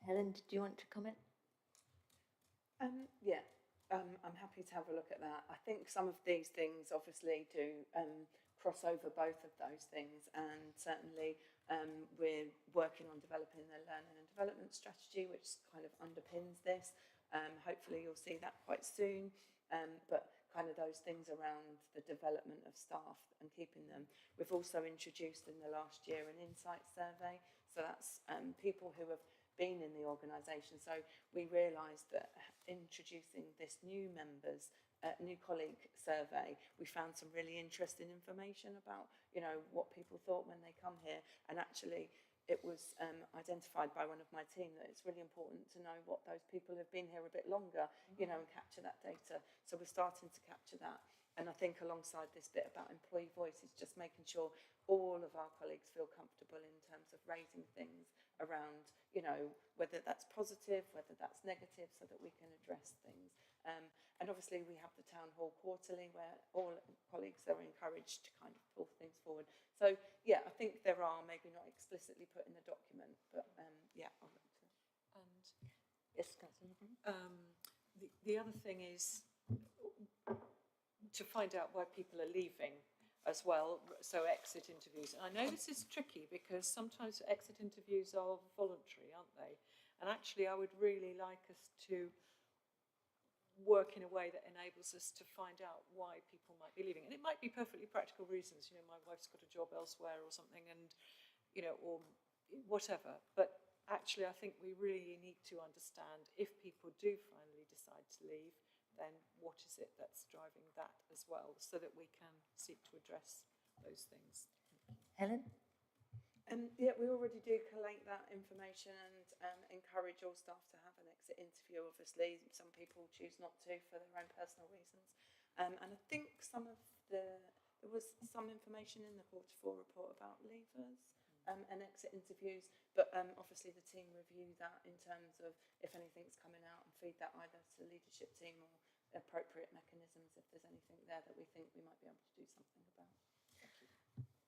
[SPEAKER 1] Helen, did you want to comment?
[SPEAKER 8] I'm happy to have a look at that. I think some of these things obviously do cross over both of those things, and certainly we're working on developing the learning and development strategy, which kind of underpins this. Hopefully you'll see that quite soon, but kind of those things around the development of staff and keeping them. We've also introduced in the last year an insight survey, so that's people who have been in the organisation. So we realised that introducing this new colleague survey, we found some really interesting information about, you know, what people thought when they come here, and actually it was identified by one of my team that it's really important to know what those people have been here a bit longer, you know, and capture that data. So we're starting to capture that. And I think alongside this bit about employee voice is just making sure all of our colleagues feel comfortable in terms of raising things around, you know, whether that's positive, whether that's negative, so that we can address things. And obviously we have the town hall quarterly where all colleagues are encouraged to kind of pull things forward. So yeah, explicitly put in the document, but yeah, I'll look to.
[SPEAKER 1] And yes, Councillor.
[SPEAKER 10] The other thing is to find out why people are leaving as well, so exit interviews. And I know this is tricky because sometimes exit interviews are voluntary, aren't they? And actually I would really like us to work in a way that enables us to find out why people might be leaving. And it might be perfectly practical reasons, you know, my wife's got a job elsewhere or something, and, you know, or whatever. But actually I think we really need to understand if people do finally decide to leave, then what is it that's driving that as well, so that we can seek to address those things.
[SPEAKER 1] Helen?
[SPEAKER 8] Yeah, we already do collate that information and encourage all staff to have an exit interview. Obviously, some people choose not to for their own personal reasons. And I think there was some information in the Q4 report about leavers and exit interviews, but obviously the team review that in terms of if anything's coming out and feed that either to the leadership team or appropriate mechanisms if there's anything there that we think we might be able to do something about.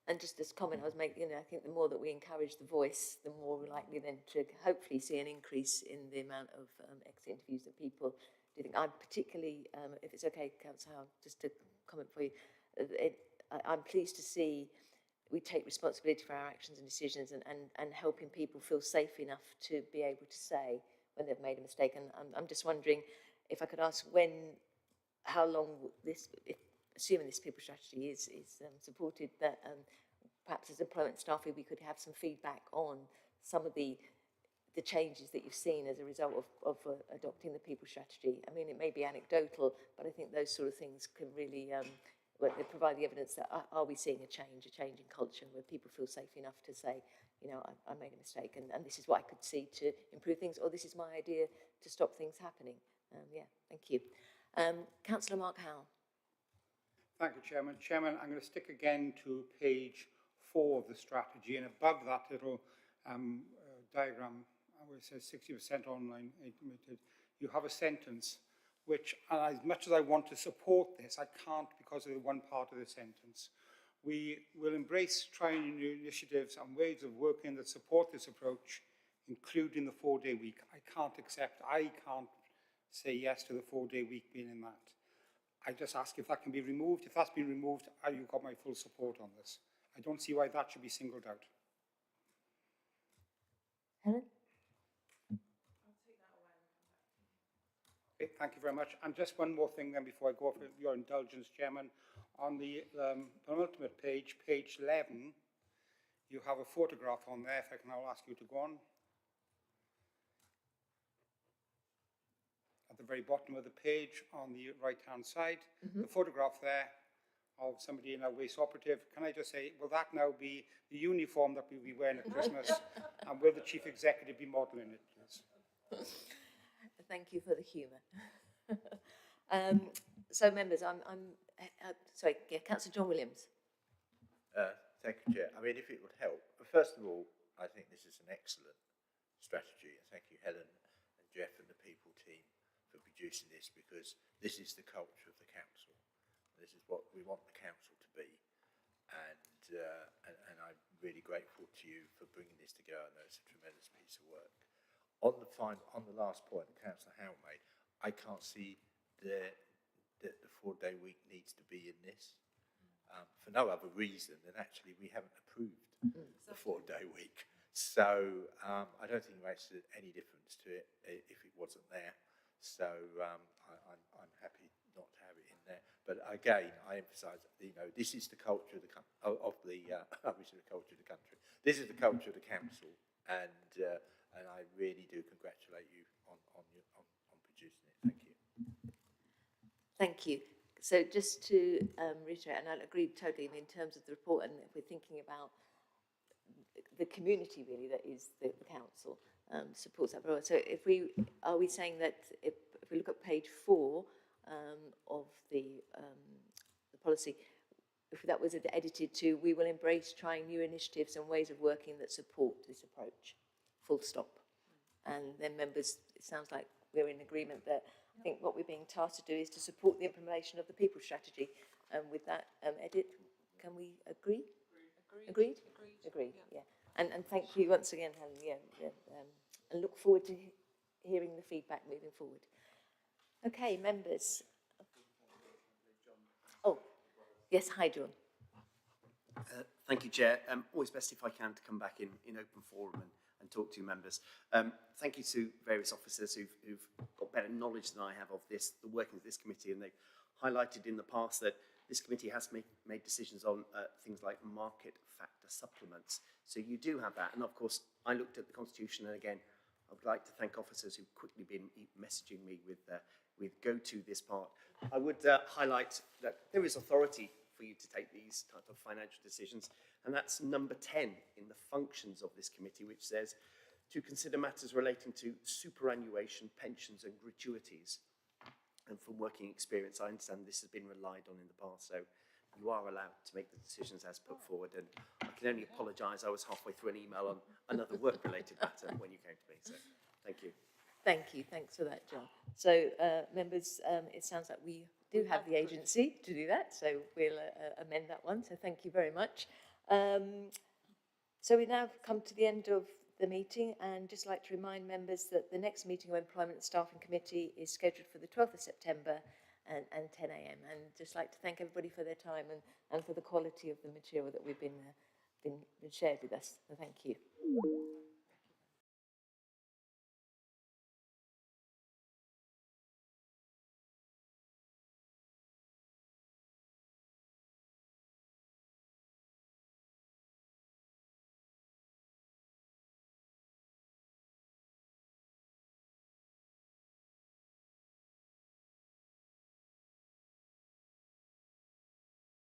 [SPEAKER 1] And just this comment I was making, you know, I think the more that we encourage the voice, the more we're likely then to hopefully see an increase in the amount of exit interviews that people do think. I'm particularly, if it's okay, Councillor Howe, just to comment for you, I'm pleased to see we take responsibility for our actions and decisions and helping people feel safe enough to be able to say when they've made a mistake. And I'm just wondering if I could ask how long this, assuming this people strategy is supported, that perhaps as employment staff we could have some feedback on some of the changes that you've seen as a result of adopting the people strategy. I mean, it may be anecdotal, but I think those sort of things can really they provide the evidence that are we seeing a change in culture where people feel safe enough to say, you know, I made a mistake and this is what I could see to improve things, or this is my idea to stop things happening. Yeah, thank you. Councillor Mark Howell.
[SPEAKER 5] Thank you, Chairman. Chairman, I'm going to stick again to page 4 of the strategy, and above that little diagram where it says 60% online admitted, you have a sentence which, as much as I want to support this, I can't because of the one part of the sentence. We will embrace trying new initiatives and ways of working that support this approach, including the 4-day week. I can't say yes to the 4-day week being in that. I just ask if that can be removed. If that's been removed, you've got my full support on this. I don't see why that should be singled out.
[SPEAKER 1] Helen?
[SPEAKER 8] I'll take that away and come back to you.
[SPEAKER 5] Okay, thank you very much. And just one more thing then before I go off with your indulgence, Chairman. On the penultimate page, page 11, you have a photograph on there, if I can now ask you to go on. At the very bottom of the page on the right-hand side, the photograph there of somebody in a waste operative. Can I just say, will that now be the uniform that we'll be wearing at Christmas? And will the Chief Executive be modelling it, please?
[SPEAKER 1] Thank you for the humour. So, members, sorry, yeah, Councillor John Williams.
[SPEAKER 14] Thank you, Chair. I mean, if it would help, first of all, I think this is an excellent strategy, and thank you, Helen and Jeff and the people team for producing this, because this is the culture of the council. This is what we want the council to be, and I'm really grateful to you for bringing this together. I know it's a tremendous piece of work. On the last point Councillor Howe made, I can't see that the 4-day week needs to be in this for no other reason than actually we haven't approved the 4-day week. So I don't think it makes any difference to it if it wasn't there. So I'm happy not to have it in there. But again, I emphasise, you know, this is the culture of the country. This is the culture of the council, and I really do congratulate you on producing it. Thank you.
[SPEAKER 1] Thank you. So just to reiterate, and I agree totally in terms of the report, and if we're thinking about the community really that is the council supports that. So are we saying that if we look at page 4 of the policy, if that was edited to, we will embrace trying new initiatives and ways of working that support this approach, full stop. And then members, it sounds like we're in agreement that I think what we're being tasked to do is to support the implementation of the people strategy. And with that edit, can we agree? Agreed? Agreed, yeah. And thank you once again, Helen, and look forward to hearing the feedback moving forward. Okay, members. Oh, yes, hi, John.
[SPEAKER 13] Thank you, Chair. Always best if I can to come back in open forum and talk to you members. Thank you to various officers who've got better knowledge than I have of this, the workings of this committee, and they've highlighted in the past that this committee has made decisions on things like market factor supplements. So you do have that. And of course, I looked at the Constitution, and again, I would like to thank officers who've quickly been messaging me with go to this part. I would highlight that there is authority for you to take these type of financial decisions, and that's number 10 in the functions of this committee, which says to consider matters relating to superannuation, pensions and gratuities. And from working experience, I understand this has been relied on in the past, so you are allowed to make the decisions as put forward. And I can only apologise, I was halfway through an email on another work-related matter when you came to me, so thank you.
[SPEAKER 1] Thank you. Thanks for that, John. So, members, it sounds like we do have the agency to do that, so we'll amend that one. So thank you very much. So we now come to the end of the meeting, and just like to remind members that the next meeting of Employment and Staffing Committee is scheduled for the 12th of September and 10 a.m. And just like to thank everybody for their time and for the quality of the material that we've been shared with us. So thank you.